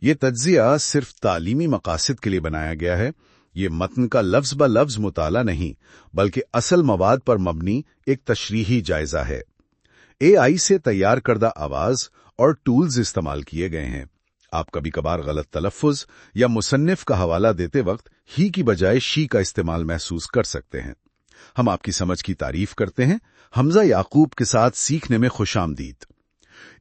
یہ تجزیہ صرف تعلیمی مقاصد کے لیے بنایا گیا ہے. یہ متن کا لفظ بہ لفظ مطالعہ نہیں بلکہ اصل مواد پر مبنی ایک تشریحی جائزہ ہے. AI سے تیار کردہ آواز اور ٹولز استعمال کیے گئے ہیں. آپ کبھی کبھار غلط تلفظ یا مصنف کا حوالہ دیتے وقت ہی کی بجائے شی کا استعمال محسوس کر سکتے ہیں. ہم آپ کی سمجھ کی تعریف کرتے ہیں. حمزہ یعقوب کے ساتھ سیکھنے میں خوش آمدید.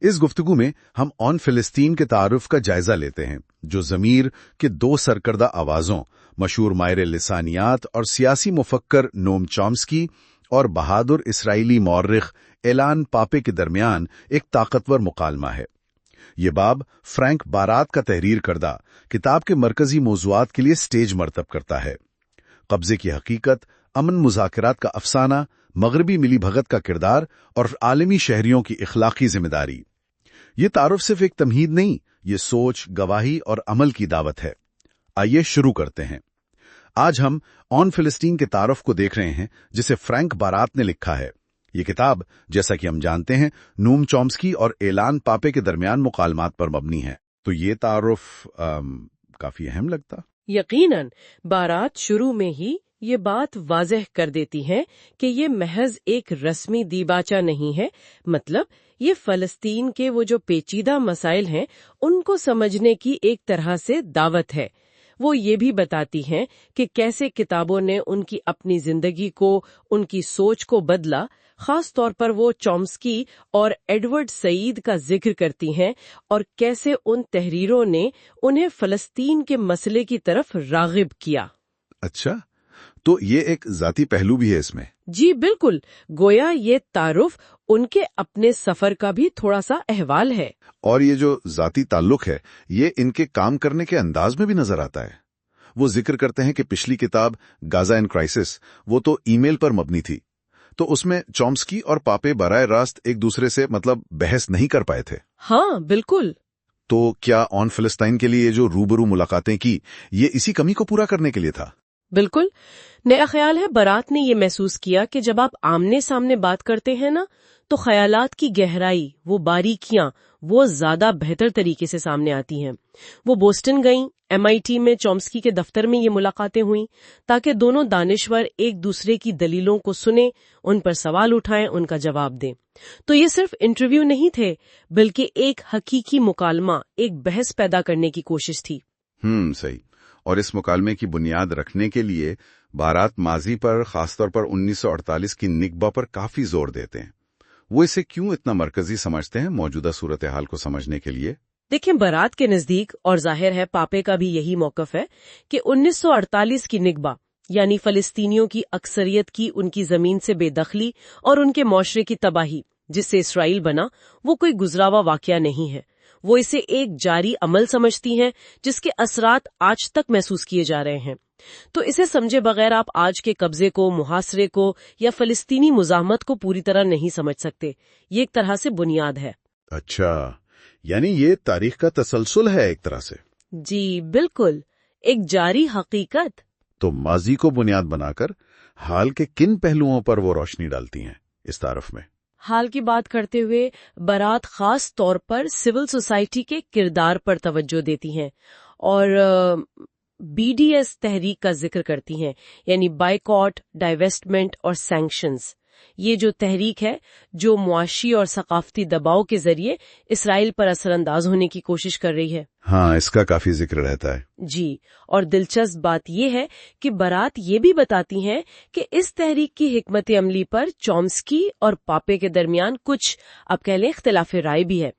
اس گفتگو میں ہم آن فلسطین کے تعارف کا جائزہ لیتے ہیں جو ضمیر کے دو سرکردہ آوازوں مشہور ماہر لسانیات اور سیاسی مفکر نوم چومسکی اور بہادر اسرائیلی مورخ ایلان پاپے کے درمیان ایک طاقتور مکالمہ ہے. یہ باب فرینک بارات کا تحریر کردہ کتاب کے مرکزی موضوعات کے لیے سٹیج مرتب کرتا ہے. قبضے کی حقیقت، امن مذاکرات کا افسانہ، مغربی ملی بھگت کا کردار اور عالمی شہریوں کی اخلاقی ذمہ داری. یہ تعارف صرف ایک تمہید نہیں، یہ سوچ، گواہی اور عمل کی دعوت ہے. آئیے شروع کرتے ہیں. آج ہم آن فلسطین کے تعارف کو دیکھ رہے ہیں جسے فرینک بارات نے لکھا ہے. یہ کتاب، جیسا کہ ہم جانتے ہیں، نوم چومسکی اور ایلان پاپے کے درمیان مکالمات پر مبنی ہے. تو یہ تعارف کافی اہم لگتا. یقیناً بارات شروع میں ہی یہ بات واضح کر دیتی ہے کہ یہ محض ایک رسمی دیباچہ نہیں ہے. مطلب یہ فلسطین کے وہ جو پیچیدہ مسائل ہیں ان کو سمجھنے کی ایک طرح سے دعوت ہے. وہ یہ بھی بتاتی ہیں کہ کیسے کتابوں نے ان کی اپنی زندگی کو، ان کی سوچ کو بدلا. خاص طور پر وہ چومسکی اور ایڈورڈ سعید کا ذکر کرتی ہیں اور کیسے ان تحریروں نے انہیں فلسطین کے مسئلے کی طرف راغب کیا. اچھا، تو یہ ایک ذاتی پہلو بھی ہے اس میں؟ جی بالکل. گویا یہ تعارف ان کے اپنے سفر کا بھی تھوڑا سا احوال ہے. اور یہ جو ذاتی تعلق ہے یہ ان کے کام کرنے کے انداز میں بھی نظر آتا ہے. وہ ذکر کرتے ہیں کہ پچھلی کتاب گازا ان کرائسس وہ تو ای میل پر مبنی تھی، تو اس میں چومسکی اور پاپے براہ راست ایک دوسرے سے بحث نہیں کر پائے تھے. ہاں بالکل. تو کیا آن فلسطین کے لیے جو روبرو ملاقاتیں کی یہ اسی کمی کو پورا کرنے کے لیے تھا؟ بالکل. میرا خیال ہے بارات نے یہ محسوس کیا کہ جب آپ آمنے سامنے بات کرتے ہیں نا تو خیالات کی گہرائی، وہ باریکیاں، وہ زیادہ بہتر طریقے سے سامنے آتی ہیں. وہ بوسٹن گئیں، MIT میں چومسکی کے دفتر میں یہ ملاقاتیں ہوئیں تاکہ دونوں دانشور ایک دوسرے کی دلیلوں کو سنیں، ان پر سوال اٹھائیں، ان کا جواب دیں. تو یہ صرف انٹرویو نہیں تھے بلکہ ایک حقیقی مکالمہ، ایک بحث پیدا کرنے کی کوشش تھی. صحیح. اور اس مکالمے کی بنیاد رکھنے کے لیے بارات ماضی پر، خاص طور پر 1948 کی نکبہ پر کافی زور دیتے ہیں. وہ اسے کیوں اتنا مرکزی سمجھتے ہیں موجودہ صورتحال کو سمجھنے کے لیے؟ دیکھیں، بارات کے نزدیک، اور ظاہر ہے پاپے کا بھی یہی موقف ہے، کہ 1948 کی نکبہ یعنی فلسطینیوں کی اکثریت کی ان کی زمین سے بے دخلی اور ان کے معاشرے کی تباہی جس سے اسرائیل بنا، وہ کوئی گزرا ہوا واقعہ نہیں ہے. وہ اسے ایک جاری عمل سمجھتی ہیں جس کے اثرات آج تک محسوس کیے جا رہے ہیں. تو اسے سمجھے بغیر آپ آج کے قبضے کو، محاصرے کو یا فلسطینی مزاحمت کو پوری طرح نہیں سمجھ سکتے. یہ ایک طرح سے بنیاد ہے. اچھا، یعنی یہ تاریخ کا تسلسل ہے ایک طرح سے؟ جی بالکل، ایک جاری حقیقت. تو ماضی کو بنیاد بنا کر حال کے کن پہلوؤں پر وہ روشنی ڈالتی ہیں اس تعارف میں؟ حال کی بات کرتے ہوئے بارات خاص طور پر سول سوسائٹی کے کردار پر توجہ دیتی ہیں اور BDS تحریک کا ذکر کرتی ہیں، یعنی بائیکاٹ، ڈائیویسٹمنٹ اور سینکشنز. یہ جو تحریک ہے جو معاشی اور ثقافتی دباؤ کے ذریعے اسرائیل پر اثر انداز ہونے کی کوشش کر رہی ہے. ہاں، اس کا کافی ذکر رہتا ہے. جی، اور دلچسپ بات یہ ہے کہ بارات یہ بھی بتاتی ہیں کہ اس تحریک کی حکمت عملی پر چومسکی اور پاپے کے درمیان کچھ آپ کہہ لیں اختلاف رائے بھی ہے،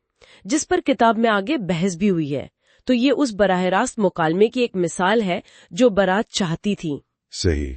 جس پر کتاب میں آگے بحث بھی ہوئی ہے. تو یہ اس براہ راست مکالمے کی ایک مثال ہے جو بارات چاہتی تھی. صحیح.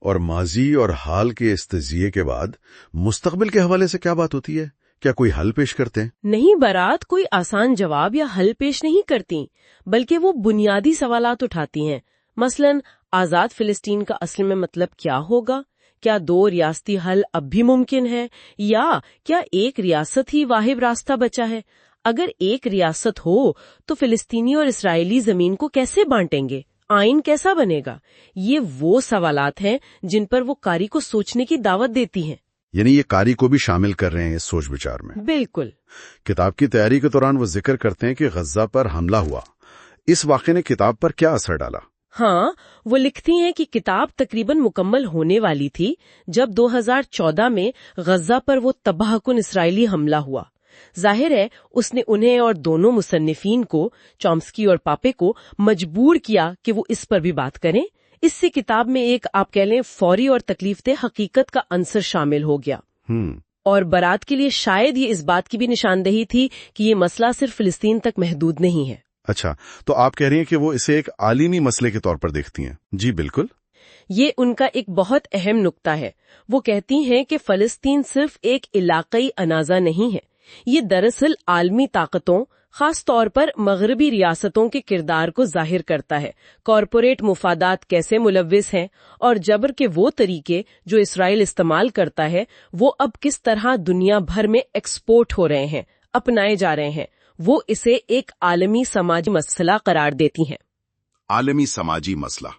اور ماضی اور حال کے اس تجزیے کے بعد مستقبل کے حوالے سے کیا بات ہوتی ہے؟ کیا کوئی حل پیش کرتے ہیں؟ نہیں، بارات کوئی آسان جواب یا حل پیش نہیں کرتی، بلکہ وہ بنیادی سوالات اٹھاتی ہیں. مثلاً آزاد فلسطین کا اصل میں مطلب کیا ہوگا؟ کیا دو ریاستی حل اب بھی ممکن ہے، یا کیا ایک ریاست ہی واحد راستہ بچا ہے؟ اگر ایک ریاست ہو تو فلسطینی اور اسرائیلی زمین کو کیسے بانٹیں گے؟ آئین کیسا بنے گا؟ یہ وہ سوالات ہیں جن پر وہ قاری کو سوچنے کی دعوت دیتی ہیں. یعنی یہ قاری کو بھی شامل کر رہے ہیں اس سوچ بچار میں۔ بالکل۔ کتاب کی تیاری کے دوران وہ ذکر کرتے ہیں کہ غزہ پر حملہ ہوا، اس واقعے نے کتاب پر کیا اثر ڈالا؟ ہاں، وہ لکھتی ہیں کہ کتاب تقریباً مکمل ہونے والی تھی جب 2014 میں غزہ پر وہ تباہ کن اسرائیلی حملہ ہوا۔ ظاہر ہے اس نے انہیں اور دونوں مصنفین کو، چومسکی اور پاپے کو، مجبور کیا کہ وہ اس پر بھی بات کریں۔ اس سے کتاب میں ایک آپ کہہ لیں فوری اور تکلیف دہ حقیقت کا عنصر شامل ہو گیا۔ اور برات کے لیے شاید یہ اس بات کی بھی نشاندہی تھی کہ یہ مسئلہ صرف فلسطین تک محدود نہیں ہے۔ اچھا، تو آپ کہہ رہی ہیں کہ وہ اسے ایک عالمی مسئلے کے طور پر دیکھتی ہیں؟ جی بالکل۔ یہ ان کا ایک بہت اہم نقطہ ہے۔ وہ کہتی ہیں کہ فلسطین صرف ایک علاقائی تنازع نہیں ہے، یہ دراصل عالمی طاقتوں، خاص طور پر مغربی ریاستوں کے کردار کو ظاہر کرتا ہے۔ کارپوریٹ مفادات کیسے ملوث ہیں اور جبر کے وہ طریقے جو اسرائیل استعمال کرتا ہے وہ اب کس طرح دنیا بھر میں ایکسپورٹ ہو رہے ہیں، اپنائے جا رہے ہیں۔ وہ اسے ایک عالمی سماجی مسئلہ قرار دیتی ہیں۔ عالمی سماجی مسئلہ؟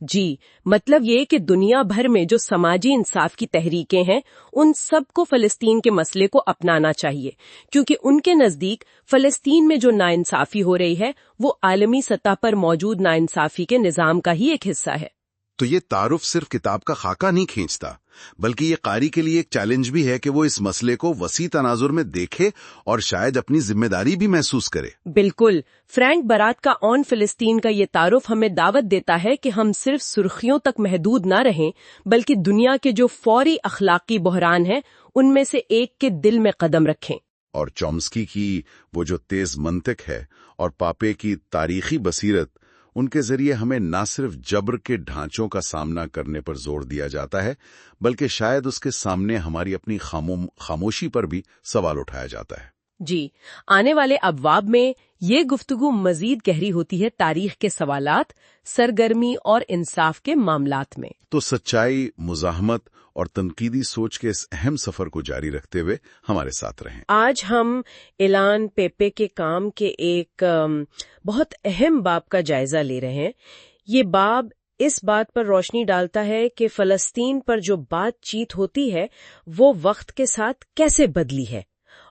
جی، مطلب یہ کہ دنیا بھر میں جو سماجی انصاف کی تحریکیں ہیں ان سب کو فلسطین کے مسئلے کو اپنانا چاہیے، کیونکہ ان کے نزدیک فلسطین میں جو ناانصافی ہو رہی ہے وہ عالمی سطح پر موجود ناانصافی کے نظام کا ہی ایک حصہ ہے۔ تو یہ تعارف صرف کتاب کا خاکہ نہیں کھینچتا، بلکہ یہ قاری کے لیے ایک چیلنج بھی ہے کہ وہ اس مسئلے کو وسیع تناظر میں دیکھے اور شاید اپنی ذمہ داری بھی محسوس کرے۔ بالکل۔ فرینک برات کا آن فلسطین کا یہ تعارف ہمیں دعوت دیتا ہے کہ ہم صرف سرخیوں تک محدود نہ رہیں، بلکہ دنیا کے جو فوری اخلاقی بحران ہیں ان میں سے ایک کے دل میں قدم رکھیں۔ اور چومسکی کی وہ جو تیز منطق ہے اور پاپے کی تاریخی بصیرت، ان کے ذریعے ہمیں نہ صرف جبر کے ڈھانچوں کا سامنا کرنے پر زور دیا جاتا ہے، بلکہ شاید اس کے سامنے ہماری اپنی خاموشی پر بھی سوال اٹھایا جاتا ہے۔ جی، آنے والے ابواب میں یہ گفتگو مزید گہری ہوتی ہے تاریخ کے سوالات، سرگرمی اور انصاف کے معاملات میں۔ تو سچائی، مزاحمت اور تنقیدی سوچ کے اس اہم سفر کو جاری رکھتے ہوئے ہمارے ساتھ رہیں۔ آج ہم ایلان پیپے کے کام کے ایک بہت اہم باب کا جائزہ لے رہے ہیں۔ یہ باب اس بات پر روشنی ڈالتا ہے کہ فلسطین پر جو بات چیت ہوتی ہے وہ وقت کے ساتھ کیسے بدلی ہے،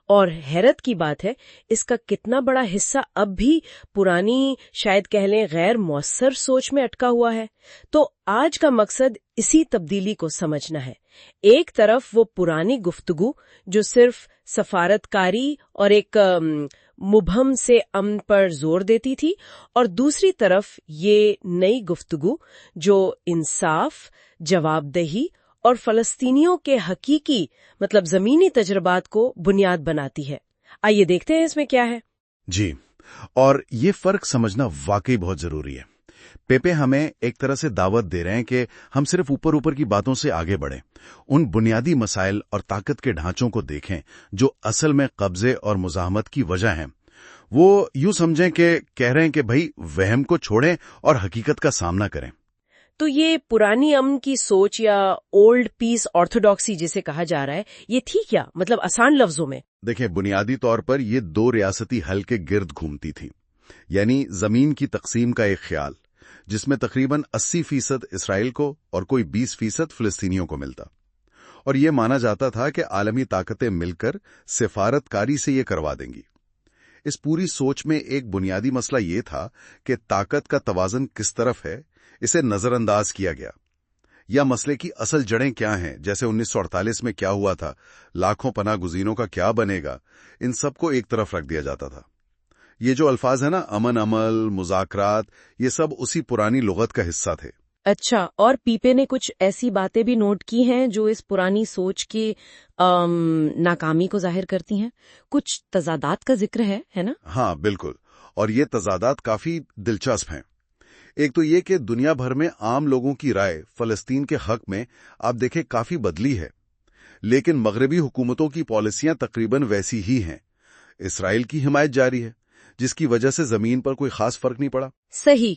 اور حیرت کی بات ہے اس کا کتنا بڑا حصہ اب بھی پرانی، شاید کہہ لیں غیر مؤثر سوچ میں اٹکا ہوا ہے۔ تو آج کا مقصد اسی تبدیلی کو سمجھنا ہے۔ ایک طرف وہ پرانی گفتگو جو صرف سفارتکاری اور ایک مبہم سے امن پر زور دیتی تھی، اور دوسری طرف یہ نئی گفتگو جو انصاف، جواب دہی اور فلسطینیوں کے حقیقی زمینی تجربات کو بنیاد بناتی ہے۔ آئیے دیکھتے ہیں اس میں کیا ہے۔ جی، اور یہ فرق سمجھنا واقعی بہت ضروری ہے۔ پیپے ہمیں ایک طرح سے دعوت دے رہے ہیں کہ ہم صرف اوپر کی باتوں سے آگے بڑھیں، ان بنیادی مسائل اور طاقت کے ڈھانچوں کو دیکھیں جو اصل میں قبضے اور مزاحمت کی وجہ ہیں۔ وہ یوں سمجھیں کہ کہہ رہے ہیں کہ بھائی وہم کو چھوڑیں اور حقیقت کا سامنا کریں۔ تو یہ پرانی امن کی سوچ یا اولڈ پیس آرتھوڈاکسی جسے کہا جا رہا ہے، یہ تھی کیا؟ آسان لفظوں میں دیکھیں، بنیادی طور پر یہ دو ریاستی حل کے گرد گھومتی تھی، یعنی زمین کی تقسیم کا ایک خیال جس میں تقریباً 80% اسرائیل کو اور کوئی 20% فلسطینیوں کو ملتا، اور یہ مانا جاتا تھا کہ عالمی طاقتیں مل کر سفارت کاری سے یہ کروا دیں گی۔ اس پوری سوچ میں ایک بنیادی مسئلہ یہ تھا کہ طاقت کا توازن کس طرف ہے، اسے نظر انداز کیا گیا، یا مسئلے کی اصل جڑیں کیا ہیں، جیسے 1948 میں کیا ہوا تھا، لاکھوں پناہ گزینوں کا کیا بنے گا، ان سب کو ایک طرف رکھ دیا جاتا تھا۔ یہ جو الفاظ ہیں نا، امن، عمل، مذاکرات، یہ سب اسی پرانی لغت کا حصہ تھے۔ اچھا، اور پیپے نے کچھ ایسی باتیں بھی نوٹ کی ہیں جو اس پرانی سوچ کی ناکامی کو ظاہر کرتی ہیں؟ کچھ تضادات کا ذکر ہے نا؟ ہاں بالکل، اور یہ تضادات کافی دلچسپ ہیں۔ ایک تو یہ کہ دنیا بھر میں عام لوگوں کی رائے فلسطین کے حق میں آپ دیکھیں کافی بدلی ہے، لیکن مغربی حکومتوں کی پالیسیاں تقریباً ویسی ہی ہیں۔ اسرائیل کی حمایت جاری ہے، جس کی وجہ سے زمین پر کوئی خاص فرق نہیں پڑا۔ صحیح۔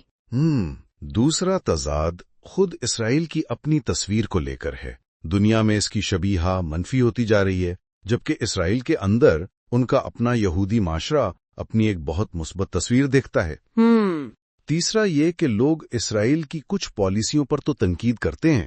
دوسرا تضاد خود اسرائیل کی اپنی تصویر کو لے کر ہے۔ دنیا میں اس کی شبیہہ منفی ہوتی جا رہی ہے، جبکہ اسرائیل کے اندر ان کا اپنا یہودی معاشرہ اپنی ایک بہت مثبت تصویر دیکھتا ہے۔ تیسرا یہ کہ لوگ اسرائیل کی کچھ پالیسیوں پر تو تنقید کرتے ہیں،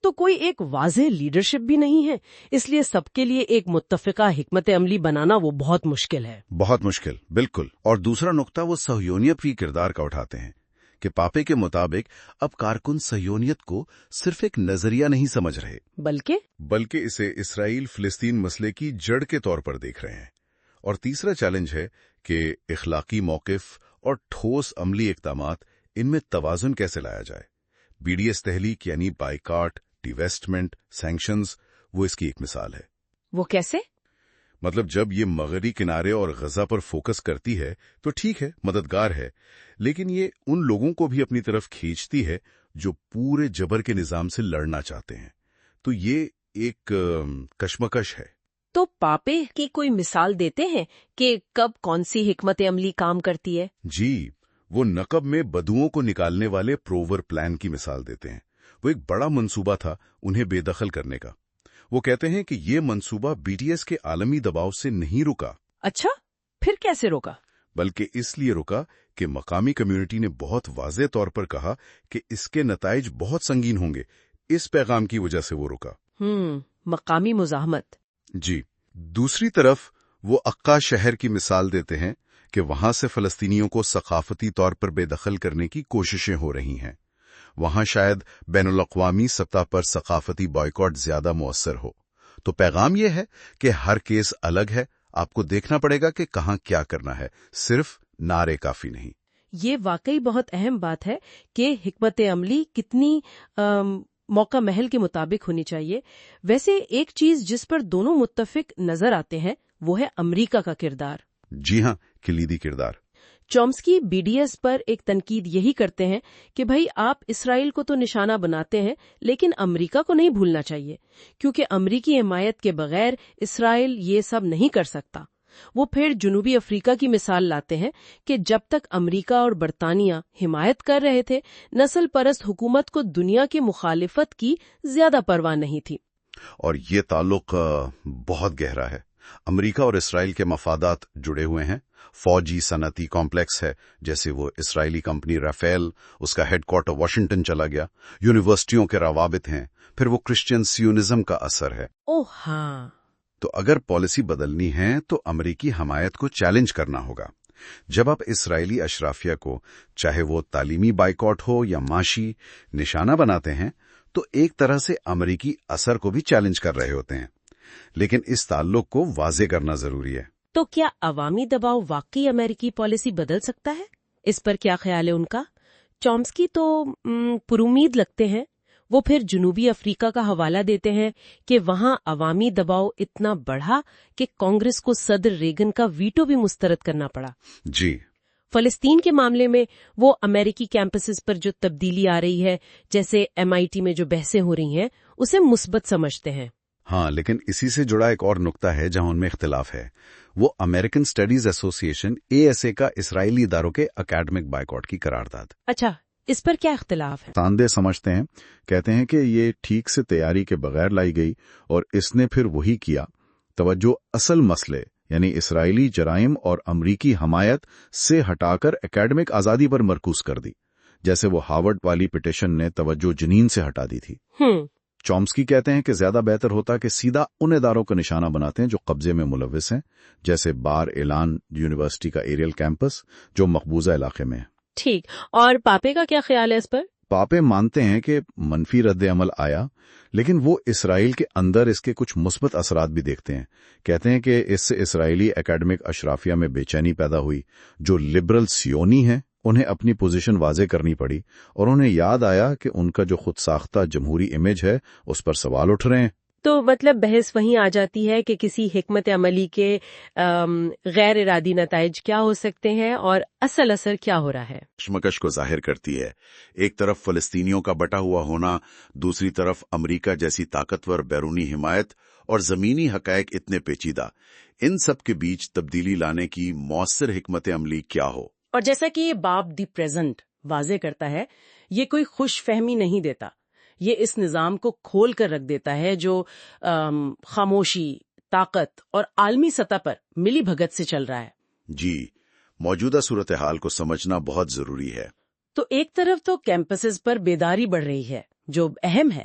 تو کوئی ایک واضح لیڈرشپ بھی نہیں ہے، اس لیے سب کے لیے ایک متفقہ حکمت عملی بنانا وہ بہت مشکل ہے۔ بہت مشکل، بالکل۔ اور دوسرا نقطہ وہ صہیونیت کی کردار کا اٹھاتے ہیں کہ پاپے کے مطابق اب کارکن صہیونیت کو صرف ایک نظریہ نہیں سمجھ رہے، بلکہ اسے اسرائیل فلسطین مسئلے کی جڑ کے طور پر دیکھ رہے ہیں۔ اور تیسرا چیلنج ہے کہ اخلاقی موقف اور ٹھوس عملی اقدامات، ان میں توازن کیسے لایا جائے۔ BDS تحلیق یعنی بائیکاٹ، ڈیویسٹمنٹ، سینکشنز، وہ اس کی ایک مثال ہے۔ وہ کیسے؟ مطلب جب یہ مغربی کنارے اور غزہ پر فوکس کرتی ہے تو ٹھیک ہے، مددگار ہے، لیکن یہ ان لوگوں کو بھی اپنی طرف کھینچتی ہے جو پورے جبر کے نظام سے لڑنا چاہتے ہیں۔ تو یہ ایک کشمکش ہے۔ تو پاپے کی کوئی مثال دیتے ہیں کہ کب کون سی حکمت عملی کام کرتی ہے؟ جی، وہ نقب میں بدوؤں کو نکالنے والے پروور پلان کی مثال دیتے ہیں۔ وہ ایک بڑا منصوبہ تھا انہیں بے دخل کرنے کا۔ وہ کہتے ہیں کہ یہ منصوبہ BTS کے عالمی دباؤ سے نہیں رکا۔ اچھا، پھر کیسے روکا؟ بلکہ اس لیے رکا کہ مقامی کمیونٹی نے بہت واضح طور پر کہا کہ اس کے نتائج بہت سنگین ہوں گے۔ اس پیغام کی وجہ سے وہ رکا۔ مقامی مزاحمت۔ جی، دوسری طرف وہ عقا شہر کی مثال دیتے ہیں کہ وہاں سے فلسطینیوں کو ثقافتی طور پر بے دخل کرنے کی کوششیں ہو رہی ہیں۔ وہاں شاید بین الاقوامی سطح پر ثقافتی بائیکاٹ زیادہ مؤثر ہو۔ تو پیغام یہ ہے کہ ہر کیس الگ ہے، آپ کو دیکھنا پڑے گا کہ کہاں کیا کرنا ہے، صرف نعرے کافی نہیں۔ یہ واقعی بہت اہم بات ہے کہ حکمت عملی کتنی موقع محل کے مطابق ہونی چاہیے۔ ویسے ایک چیز جس پر دونوں متفق نظر آتے ہیں وہ ہے امریکہ کا کردار۔ جی ہاں، کلیدی کردار۔ چومسکی BDS پر ایک تنقید یہی کرتے ہیں کہ بھائی آپ اسرائیل کو تو نشانہ بناتے ہیں لیکن امریکہ کو نہیں بھولنا چاہیے، کیونکہ امریکی حمایت کے بغیر اسرائیل یہ سب نہیں کر سکتا۔ وہ پھر جنوبی افریقہ کی مثال لاتے ہیں کہ جب تک امریکہ اور برطانیہ حمایت کر رہے تھے، نسل پرست حکومت کو دنیا کی مخالفت کی زیادہ پرواہ نہیں تھی۔ اور یہ تعلق بہت گہرا ہے۔ امریکہ اور اسرائیل کے مفادات جڑے ہوئے ہیں۔ فوجی صنعتی کمپلیکس ہے، جیسے وہ اسرائیلی کمپنی رافیل، اس کا ہیڈ کوارٹر واشنگٹن چلا گیا۔ یونیورسٹیوں کے روابط ہیں، پھر وہ کرسچین سیونزم کا اثر ہے۔ اوہ ہاں، تو اگر پالیسی بدلنی ہے تو امریکی حمایت کو چیلنج کرنا ہوگا۔ جب آپ اسرائیلی اشرافیہ کو، چاہے وہ تعلیمی بائیکاٹ ہو یا معاشی، نشانہ بناتے ہیں تو ایک طرح سے امریکی اثر کو بھی چیلنج کر رہے ہوتے ہیں۔ لیکن اس تعلق کو واضح کرنا ضروری ہے۔ تو کیا عوامی دباؤ واقعی امریکی پالیسی بدل سکتا ہے؟ اس پر کیا خیال ہے ان کا؟ چومسکی تو پرامید لگتے ہیں۔ وہ پھر جنوبی افریقہ کا حوالہ دیتے ہیں کہ وہاں عوامی دباؤ اتنا بڑھا کہ کانگریس کو صدر ریگن کا ویٹو بھی مسترد کرنا پڑا۔ جی، فلسطین کے معاملے میں وہ امریکی کیمپسز پر جو تبدیلی آ رہی ہے، جیسے MIT میں جو بحثیں ہو رہی ہیں، اسے مثبت سمجھتے ہیں۔ ہاں، لیکن اسی سے جڑا ایک اور نقطہ ہے جہاں ان میں اختلاف ہے۔ وہ امریکن اسٹڈیز ایسوسی ایشن ASA کا اسرائیلی اداروں کے اکیڈمک بائیکاٹ کی قرارداد۔ اچھا، اس پر کیا اختلاف ہے؟ تاندے سمجھتے ہیں، کہتے ہیں کہ یہ ٹھیک سے تیاری کے بغیر لائی گئی اور اس نے پھر وہی کیا۔ توجہ اصل مسئلے یعنی اسرائیلی جرائم اور امریکی حمایت سے ہٹا کر اکیڈمک آزادی پر مرکوز کر دی، جیسے وہ ہارورڈ والی پٹیشن نے توجہ جنین سے ہٹا دی تھی۔ چومسکی کہتے ہیں کہ زیادہ بہتر ہوتا کہ سیدھا ان اداروں کو نشانہ بناتے ہیں جو قبضے میں ملوث ہیں، جیسے بار اعلان یونیورسٹی کا ایریل کیمپس جو مقبوضہ علاقے میں ہے۔ ٹھیک، اور پاپے کا کیا خیال ہے اس پر؟ پاپے مانتے ہیں کہ منفی رد عمل آیا، لیکن وہ اسرائیل کے اندر اس کے کچھ مثبت اثرات بھی دیکھتے ہیں۔ کہتے ہیں کہ اس سے اسرائیلی اکیڈمک اشرافیہ میں بے چینی پیدا ہوئی۔ جو لبرل سیونی ہیں انہیں اپنی پوزیشن واضح کرنی پڑی، اور انہیں یاد آیا کہ ان کا جو خود ساختہ جمہوری امیج ہے اس پر سوال اٹھ رہے ہیں۔ تو مطلب بحث وہیں آ جاتی ہے کہ کسی حکمت عملی کے غیر ارادی نتائج کیا ہو سکتے ہیں اور اصل اثر کیا ہو رہا ہے۔ کشمکش کو ظاہر کرتی ہے، ایک طرف فلسطینیوں کا بٹا ہوا ہونا، دوسری طرف امریکہ جیسی طاقتور بیرونی حمایت اور زمینی حقائق اتنے پیچیدہ۔ ان سب کے بیچ تبدیلی لانے کی مؤثر حکمت عملی کیا ہو؟ اور جیسا کہ یہ باب دی پریزنٹ واضح کرتا ہے، یہ کوئی خوش فہمی نہیں دیتا، یہ اس نظام کو کھول کر رکھ دیتا ہے جو خاموشی، طاقت اور عالمی سطح پر ملی بھگت سے چل رہا ہے۔ جی، موجودہ صورتحال کو سمجھنا بہت ضروری ہے۔ تو ایک طرف تو کیمپسز پر بیداری بڑھ رہی ہے جو اہم ہے،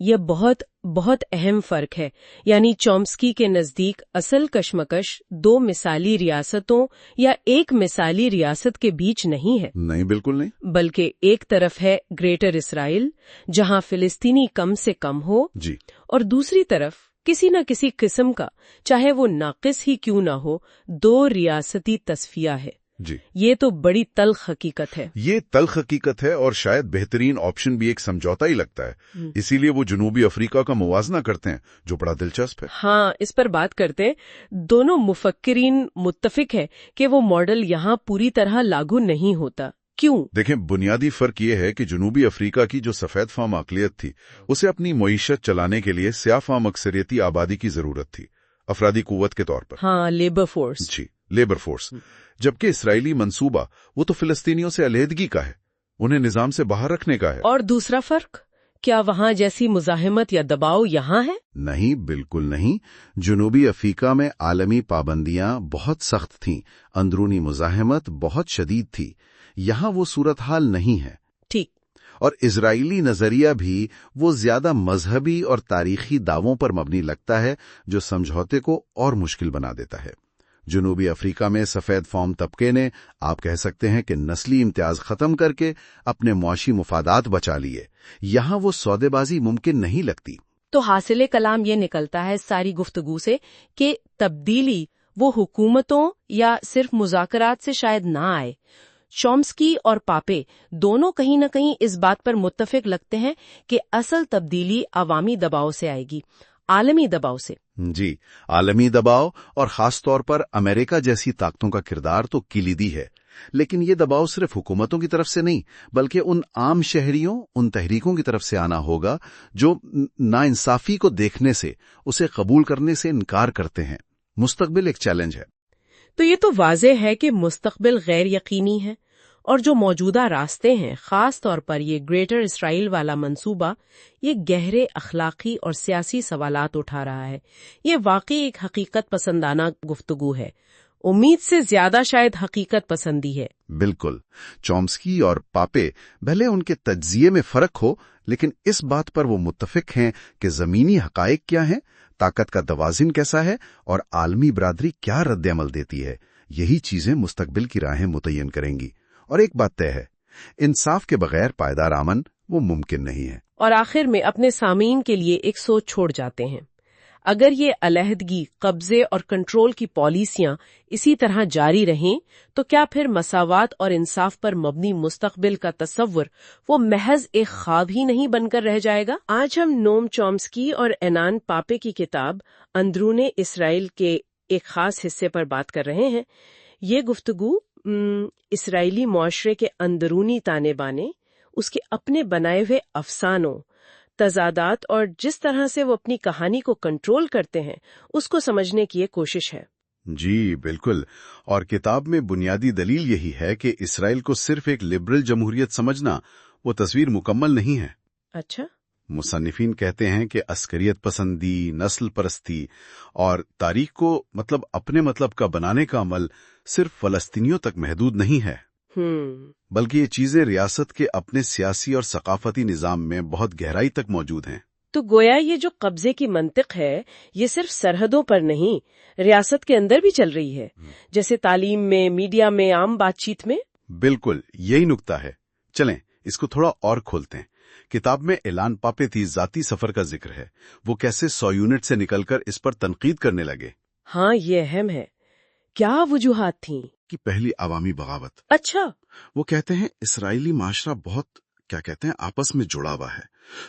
یہ بہت بہت اہم فرق ہے. یعنی چومسکی کے نزدیک اصل کشمکش دو مثالی ریاستوں یا ایک مثالی ریاست کے بیچ نہیں ہے. نہیں، بالکل نہیں. بلکہ ایک طرف ہے گریٹر اسرائیل جہاں فلسطینی کم سے کم ہو، جی. اور دوسری طرف کسی نہ کسی قسم کا، چاہے وہ ناقص ہی کیوں نہ ہو، دو ریاستی تصفیہ ہے. جی، یہ تو بڑی تلخ حقیقت ہے. یہ تلخ حقیقت ہے اور شاید بہترین آپشن بھی ایک سمجھوتا ہی لگتا ہے. اسی لیے وہ جنوبی افریقہ کا موازنہ کرتے ہیں جو بڑا دلچسپ ہے. ہاں، اس پر بات کرتے ہیں. دونوں مفکرین متفق ہے کہ وہ ماڈل یہاں پوری طرح لاگو نہیں ہوتا. کیوں؟ دیکھیں، بنیادی فرق یہ ہے کہ جنوبی افریقہ کی جو سفید فام اقلیت تھی اسے اپنی معیشت چلانے کے لیے سیاہ فام اکثریتی آبادی کی ضرورت تھی، افرادی قوت کے طور پر. ہاں، لیبر فورس. جی، لیبر فورس. جبکہ اسرائیلی منصوبہ وہ تو فلسطینیوں سے علیحدگی کا ہے، انہیں نظام سے باہر رکھنے کا ہے. اور دوسرا فرق، کیا وہاں جیسی مزاحمت یا دباؤ یہاں ہے؟ نہیں، بالکل نہیں. جنوبی افریقہ میں عالمی پابندیاں بہت سخت تھیں، اندرونی مزاحمت بہت شدید تھی. یہاں وہ صورتحال نہیں ہے. ٹھیک. اور اسرائیلی نظریہ بھی وہ زیادہ مذہبی اور تاریخی دعووں پر مبنی لگتا ہے جو سمجھوتے کو اور مشکل بنا دیتا ہے. جنوبی افریقہ میں سفید فام طبقے نے، آپ کہہ سکتے ہیں کہ نسلی امتیاز ختم کر کے اپنے معاشی مفادات بچا لیے. یہاں وہ سودے بازی ممکن نہیں لگتی. تو حاصل کلام یہ نکلتا ہے ساری گفتگو سے کہ تبدیلی وہ حکومتوں یا صرف مذاکرات سے شاید نہ آئے. چومسکی اور پاپے دونوں کہیں نہ کہیں اس بات پر متفق لگتے ہیں کہ اصل تبدیلی عوامی دباؤ سے آئے گی، عالمی دباؤ سے. جی، عالمی دباؤ اور خاص طور پر امریکہ جیسی طاقتوں کا کردار تو کلیدی ہے. لیکن یہ دباؤ صرف حکومتوں کی طرف سے نہیں بلکہ ان عام شہریوں، ان تحریکوں کی طرف سے آنا ہوگا جو ناانصافی کو دیکھنے سے، اسے قبول کرنے سے انکار کرتے ہیں. مستقبل ایک چیلنج ہے. تو یہ تو واضح ہے کہ مستقبل غیر یقینی ہے، اور جو موجودہ راستے ہیں، خاص طور پر یہ گریٹر اسرائیل والا منصوبہ، یہ گہرے اخلاقی اور سیاسی سوالات اٹھا رہا ہے. یہ واقعی ایک حقیقت پسندانہ گفتگو ہے، امید سے زیادہ شاید حقیقت پسندی ہے. بالکل. چومسکی اور پاپے بھلے ان کے تجزیے میں فرق ہو، لیکن اس بات پر وہ متفق ہیں کہ زمینی حقائق کیا ہیں، طاقت کا توازن کیسا ہے اور عالمی برادری کیا رد عمل دیتی ہے. یہی چیزیں مستقبل کی راہیں متعین کریں گی. اور ایک بات طے ہے، انصاف کے بغیر پائیدار امن وہ ممکن نہیں ہے. اور آخر میں اپنے سامعین کے لیے ایک سوچ چھوڑ جاتے ہیں. اگر یہ علیحدگی، قبضے اور کنٹرول کی پالیسیاں اسی طرح جاری رہیں تو کیا پھر مساوات اور انصاف پر مبنی مستقبل کا تصور وہ محض ایک خواب ہی نہیں بن کر رہ جائے گا؟ آج ہم نوم چومسکی اور اینان پاپے کی کتاب اندرون اسرائیل کے ایک خاص حصے پر بات کر رہے ہیں. یہ گفتگو اسرائیلی معاشرے کے اندرونی تانے بانے، اس کے اپنے بنائے ہوئے افسانوں، تضادات اور جس طرح سے وہ اپنی کہانی کو کنٹرول کرتے ہیں، اس کو سمجھنے کی ایک کوشش ہے. جی بالکل. اور کتاب میں بنیادی دلیل یہی ہے کہ اسرائیل کو صرف ایک لبرل جمہوریت سمجھنا وہ تصویر مکمل نہیں ہے. اچھا. مصنفین کہتے ہیں کہ عسکریت پسندی، نسل پرستی اور تاریخ کو اپنے مطلب کا بنانے کا عمل صرف فلسطینیوں تک محدود نہیں ہے، بلکہ یہ چیزیں ریاست کے اپنے سیاسی اور ثقافتی نظام میں بہت گہرائی تک موجود ہیں. تو گویا یہ جو قبضے کی منطق ہے، یہ صرف سرحدوں پر نہیں، ریاست کے اندر بھی چل رہی ہے، جیسے تعلیم میں، میڈیا میں، عام بات چیت میں. بالکل یہی نکتہ ہے. چلیں اس کو تھوڑا اور کھولتے ہیں. کتاب میں ایلان پاپے ذاتی سفر کا ذکر ہے. وہ کیسے 100 یونٹ سے نکل کر اس پر تنقید کرنے لگے. ہاں، یہ اہم ہے. کیا وجوہات تھیں؟ کہ پہلی عوامی بغاوت. اچھا. وہ کہتے ہیں اسرائیلی معاشرہ بہت آپس میں جڑا ہوا ہے،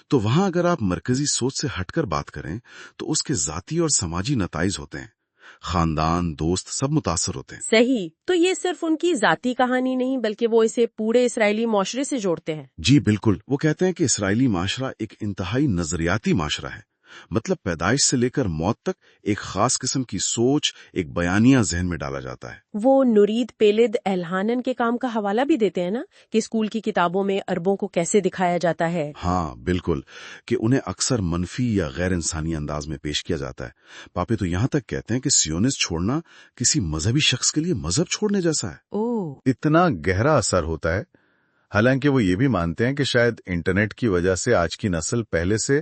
تو وہاں اگر آپ مرکزی سوچ سے ہٹ کر بات کریں تو اس کے ذاتی اور سماجی نتائج ہوتے ہیں. خاندان، دوست سب متاثر ہوتے ہیں. صحیح. تو یہ صرف ان کی ذاتی کہانی نہیں بلکہ وہ اسے پورے اسرائیلی معاشرے سے جوڑتے ہیں. جی بالکل. وہ کہتے ہیں کہ اسرائیلی معاشرہ ایک انتہائی نظریاتی معاشرہ ہے. پیدائش سے لے کر موت تک ایک خاص قسم کی سوچ، ایک بیانیہ ذہن میں ڈالا جاتا ہے. وہ نورید پیلد الہانن کے کام کا حوالہ بھی دیتے ہیں نا، کہ اسکول کی کتابوں میں عربوں کو کیسے دکھایا جاتا ہے. ہاں بالکل، کہ انہیں اکثر منفی یا غیر انسانی انداز میں پیش کیا جاتا ہے. پاپے تو یہاں تک کہتے ہیں کہ سیونسٹ چھوڑنا کسی مذہبی شخص کے لیے مذہب چھوڑنے جیسا ہے. اتنا گہرا اثر ہوتا ہے. حالانکہ وہ یہ بھی مانتے ہیں کہ شاید انٹرنیٹ کی وجہ سے آج کی نسل پہلے سے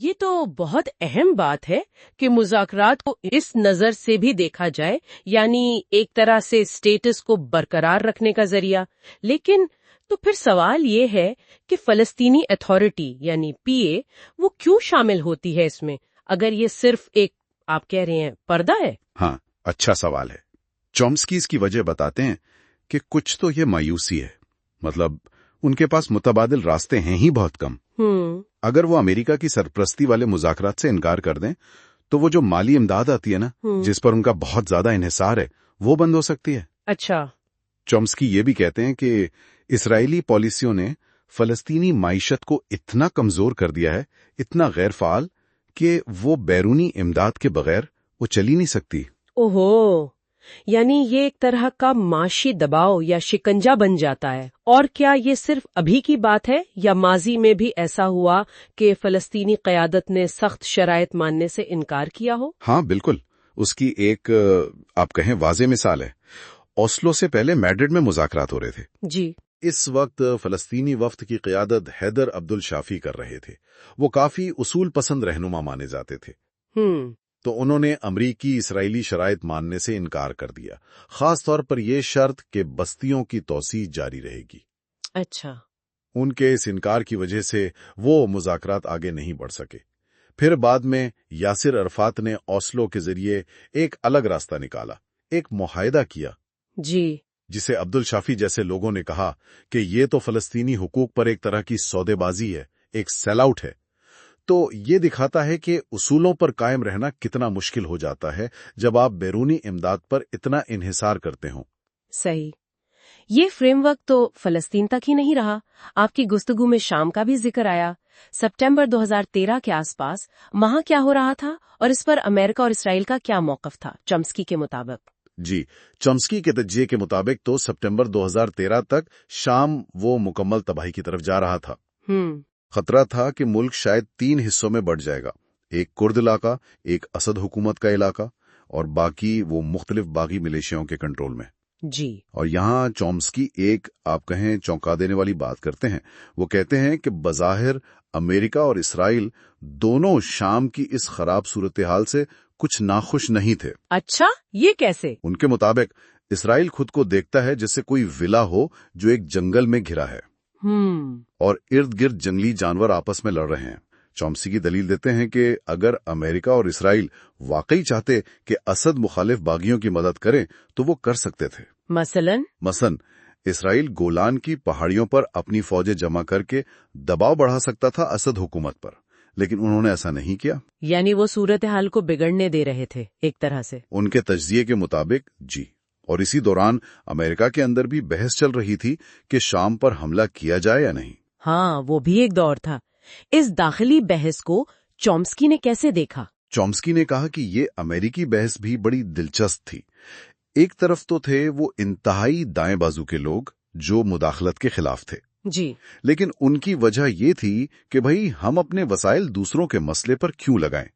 یہ تو بہت اہم بات ہے کہ مذاکرات کو اس نظر سے بھی دیکھا جائے، یعنی ایک طرح سے اسٹیٹس کو برقرار رکھنے کا ذریعہ. لیکن تو پھر سوال یہ ہے کہ فلسطینی اتھارٹی یعنی PA وہ کیوں شامل ہوتی ہے اس میں، اگر یہ صرف ایک آپ کہہ رہے ہیں پردہ ہے؟ ہاں، اچھا سوال ہے. چومسکی اس کی وجہ بتاتے ہیں کہ کچھ تو یہ مایوسی ہے. مطلب ان کے پاس متبادل راستے ہیں ہی بہت کم. اگر وہ امریکہ کی سرپرستی والے مذاکرات سے انکار کر دیں تو وہ جو مالی امداد آتی ہے نا، جس پر ان کا بہت زیادہ انحصار ہے، وہ بند ہو سکتی ہے. اچھا. چومسکی یہ بھی کہتے ہیں کہ اسرائیلی پالیسیوں نے فلسطینی معیشت کو اتنا کمزور کر دیا ہے، اتنا غیر فعال، کہ وہ بیرونی امداد کے بغیر وہ چل ہی نہیں سکتی. اوہو، یعنی یہ ایک طرح کا معاشی دباؤ یا شکنجہ بن جاتا ہے. اور کیا یہ صرف ابھی کی بات ہے یا ماضی میں بھی ایسا ہوا کہ فلسطینی قیادت نے سخت شرائط ماننے سے انکار کیا ہو؟ ہاں بالکل. اس کی ایک آپ کہیں واضح مثال ہے. اوسلو سے پہلے میڈرڈ میں مذاکرات ہو رہے تھے. جی. اس وقت فلسطینی وفد کی قیادت حیدر عبد الشافی کر رہے تھے. وہ کافی اصول پسند رہنما مانے جاتے تھے. تو انہوں نے امریکی اسرائیلی شرائط ماننے سے انکار کر دیا، خاص طور پر یہ شرط کہ بستیوں کی توسیع جاری رہے گی. اچھا. ان کے اس انکار کی وجہ سے وہ مذاکرات آگے نہیں بڑھ سکے. پھر بعد میں یاسر عرفات نے اوسلو کے ذریعے ایک الگ راستہ نکالا، ایک معاہدہ کیا. جی. جسے عبد الشافی جیسے لوگوں نے کہا کہ یہ تو فلسطینی حقوق پر ایک طرح کی سودے بازی ہے، ایک سیل آؤٹ ہے. تو یہ دکھاتا ہے کہ اصولوں پر قائم رہنا کتنا مشکل ہو جاتا ہے جب آپ بیرونی امداد پر اتنا انحصار کرتے ہوں. صحیح. یہ فریم ورک تو فلسطین تک ہی نہیں رہا. آپ کی گفتگو میں شام کا بھی ذکر آیا. ستمبر 2013 کے آس پاس وہاں کیا ہو رہا تھا اور اس پر امریکہ اور اسرائیل کا کیا موقف تھا چومسکی کے مطابق؟ جی، چومسکی کے تجزیے کے مطابق تو ستمبر 2013 تک شام وہ مکمل تباہی کی طرف جا رہا تھا. خطرہ تھا کہ ملک شاید 3 حصوں میں بٹ جائے گا، ایک کرد علاقہ، ایک اسد حکومت کا علاقہ، اور باقی وہ مختلف باغی ملیشیاؤں کے کنٹرول میں. جی. اور یہاں چومسکی ایک آپ کہیں چونکا دینے والی بات کرتے ہیں. وہ کہتے ہیں کہ بظاہر امریکہ اور اسرائیل دونوں شام کی اس خراب صورتحال سے کچھ ناخوش نہیں تھے. اچھا، یہ کیسے؟ ان کے مطابق اسرائیل خود کو دیکھتا ہے جیسے کوئی ولا ہو جو ایک جنگل میں گھرا ہے اور ارد گرد جنگلی جانور آپس میں لڑ رہے ہیں. چومسکی دلیل دیتے ہیں کہ اگر امریکہ اور اسرائیل واقعی چاہتے کہ اسد مخالف باغیوں کی مدد کریں تو وہ کر سکتے تھے. مثلاً اسرائیل گولان کی پہاڑیوں پر اپنی فوجیں جمع کر کے دباؤ بڑھا سکتا تھا اسد حکومت پر، لیکن انہوں نے ایسا نہیں کیا. یعنی وہ صورتحال کو بگڑنے دے رہے تھے ایک طرح سے. ان کے تجزیے کے مطابق جی. اور اسی دوران امریکہ کے اندر بھی بحث چل رہی تھی کہ شام پر حملہ کیا جائے یا نہیں. ہاں، وہ بھی ایک دور تھا. اس داخلی بحث کو چومسکی نے کیسے دیکھا؟ چومسکی نے کہا کہ یہ امریکی بحث بھی بڑی دلچسپ تھی. ایک طرف تو تھے وہ انتہائی دائیں بازو کے لوگ جو مداخلت کے خلاف تھے. جی. لیکن ان کی وجہ یہ تھی کہ بھئی ہم اپنے وسائل دوسروں کے مسئلے پر کیوں لگائیں.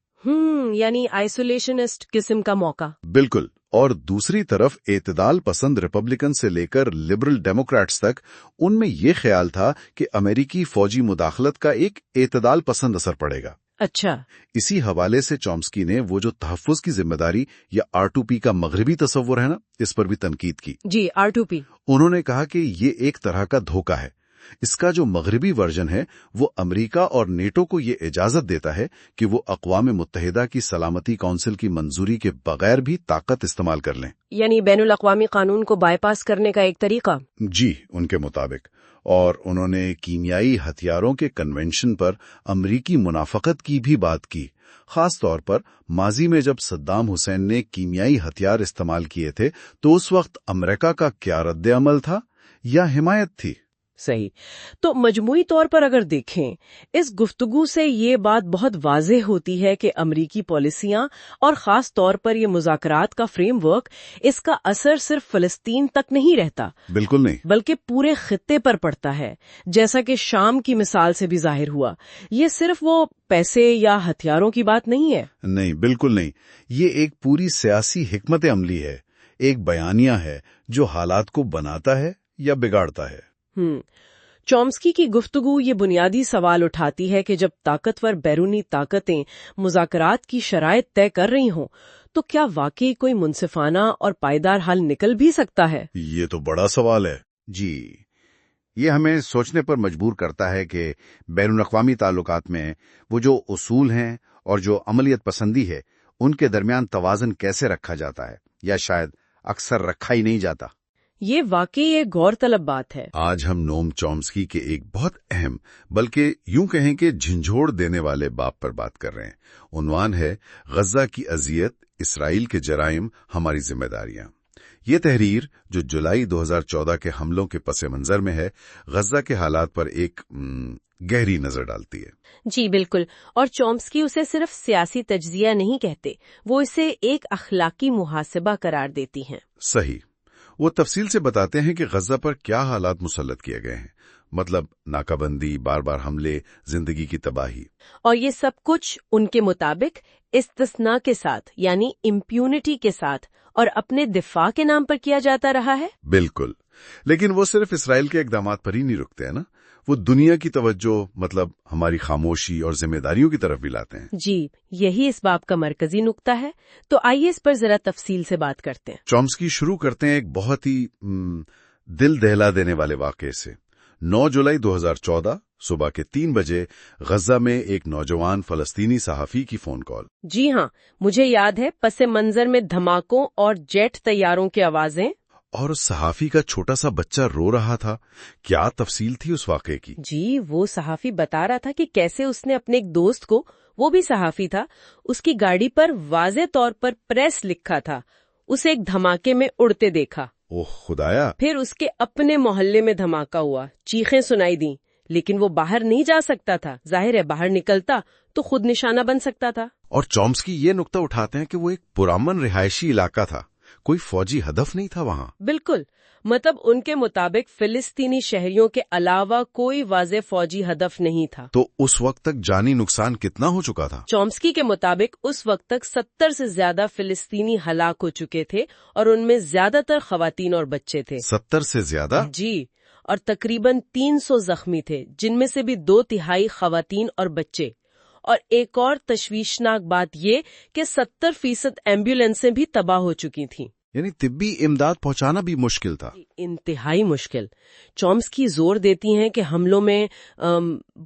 یعنی آئسولیشنسٹ قسم کا موقع. بالکل. اور دوسری طرف اعتدال پسند ریپبلکن سے لے کر لبرل ڈیموکریٹس تک ان میں یہ خیال تھا کہ امریکی فوجی مداخلت کا ایک اعتدال پسند اثر پڑے گا. اچھا. اسی حوالے سے چومسکی نے وہ جو تحفظ کی ذمہ داری یا R2P کا مغربی تصور ہے نا، اس پر بھی تنقید کی. جی، R2P. انہوں نے کہا کہ یہ ایک طرح کا دھوکہ ہے. اس کا جو مغربی ورژن ہے وہ امریکہ اور نیٹو کو یہ اجازت دیتا ہے کہ وہ اقوام متحدہ کی سلامتی کونسل کی منظوری کے بغیر بھی طاقت استعمال کر لیں. یعنی بین الاقوامی قانون کو بائی پاس کرنے کا ایک طریقہ. جی، ان کے مطابق. اور انہوں نے کیمیائی ہتھیاروں کے کنونشن پر امریکی منافقت کی بھی بات کی، خاص طور پر ماضی میں جب صدام حسین نے کیمیائی ہتھیار استعمال کیے تھے تو اس وقت امریکہ کا کیا رد عمل تھا یا حمایت تھی. صحیح. تو مجموعی طور پر اگر دیکھیں اس گفتگو سے یہ بات بہت واضح ہوتی ہے کہ امریکی پالیسیاں اور خاص طور پر یہ مذاکرات کا فریم ورک، اس کا اثر صرف فلسطین تک نہیں رہتا. بالکل نہیں. بلکہ پورے خطے پر پڑتا ہے، جیسا کہ شام کی مثال سے بھی ظاہر ہوا. یہ صرف وہ پیسے یا ہتھیاروں کی بات نہیں ہے. نہیں، بالکل نہیں. یہ ایک پوری سیاسی حکمت عملی ہے، ایک بیانیہ ہے جو حالات کو بناتا ہے یا بگاڑتا ہے. چومسکی کی گفتگو یہ بنیادی سوال اٹھاتی ہے کہ جب طاقتور بیرونی طاقتیں مذاکرات کی شرائط طے کر رہی ہوں تو کیا واقعی کوئی منصفانہ اور پائیدار حل نکل بھی سکتا ہے؟ یہ تو بڑا سوال ہے۔ جی، یہ ہمیں سوچنے پر مجبور کرتا ہے کہ بین الاقوامی تعلقات میں وہ جو اصول ہیں اور جو عملیت پسندی ہے ان کے درمیان توازن کیسے رکھا جاتا ہے، یا شاید اکثر رکھا ہی نہیں جاتا۔ یہ واقعی ایک غور طلب بات ہے۔ آج ہم نوم چومسکی کے ایک بہت اہم، بلکہ یوں کہیں کہ جھنجھوڑ دینے والے باب پر بات کر رہے ہیں۔ عنوان ہے غزہ کی اذیت، اسرائیل کے جرائم، ہماری ذمہ داریاں۔ یہ تحریر جو جولائی 2014 کے حملوں کے پس منظر میں ہے، غزہ کے حالات پر ایک گہری نظر ڈالتی ہے۔ جی بالکل، اور چومسکی اسے صرف سیاسی تجزیہ نہیں کہتے، وہ اسے ایک اخلاقی محاسبہ قرار دیتی ہیں۔ صحیح، وہ تفصیل سے بتاتے ہیں کہ غزہ پر کیا حالات مسلط کیے گئے ہیں، مطلب ناکہ بندی، بار بار حملے، زندگی کی تباہی، اور یہ سب کچھ ان کے مطابق استثناء کے ساتھ، یعنی امپیونٹی کے ساتھ، اور اپنے دفاع کے نام پر کیا جاتا رہا ہے۔ بالکل، لیکن وہ صرف اسرائیل کے اقدامات پر ہی نہیں رکتے ہیں نا، وہ دنیا کی توجہ، مطلب ہماری خاموشی اور ذمہ داریوں کی طرف بھی لاتے ہیں۔ جی، یہی اس باب کا مرکزی نقطہ ہے، تو آئیے اس پر ذرا تفصیل سے بات کرتے ہیں۔ چومسکی شروع کرتے ہیں ایک بہت ہی دل دہلا دینے والے واقعے سے۔ 9 جولائی 2014 صبح کے 3 بجے غزہ میں ایک نوجوان فلسطینی صحافی کی فون کال۔ جی ہاں، مجھے یاد ہے، پس منظر میں دھماکوں اور جیٹ طیاروں کی آوازیں، اور اس صحافی کا چھوٹا سا بچہ رو رہا تھا۔ کیا تفصیل تھی اس واقعے کی؟ جی وہ صحافی بتا رہا تھا کہ کیسے اس نے اپنے ایک دوست کو، وہ بھی صحافی تھا، اس کی گاڑی پر واضح طور پر پریس لکھا تھا، اسے ایک دھماکے میں اڑتے دیکھا۔ اوہ خدایا! پھر اس کے اپنے محلے میں دھماکہ ہوا، چیخیں سنائی دیں، لیکن وہ باہر نہیں جا سکتا تھا، ظاہر ہے باہر نکلتا تو خود نشانہ بن سکتا تھا۔ اور چومسکی یہ نقطہ اٹھاتے ہیں کہ وہ ایک پرامن رہائشی علاقہ تھا، کوئی فوجی ہدف نہیں تھا وہاں۔ بالکل، مطلب ان کے مطابق فلسطینی شہریوں کے علاوہ کوئی واضح فوجی ہدف نہیں تھا۔ تو اس وقت تک جانی نقصان کتنا ہو چکا تھا؟ چومسکی کے مطابق اس وقت تک 70 سے زیادہ فلسطینی ہلاک ہو چکے تھے، اور ان میں زیادہ تر خواتین اور بچے تھے۔ 70 سے زیادہ؟ جی، اور تقریباً 300 زخمی تھے، جن میں سے بھی 2/3 خواتین اور بچے۔ اور ایک اور تشویشناک بات یہ کہ 70% ایمبولینسیں بھی تباہ ہو چکی تھیں۔ یعنی طبی امداد پہنچانا بھی مشکل تھا۔ انتہائی مشکل۔ چومسکی زور دیتی ہیں کہ حملوں میں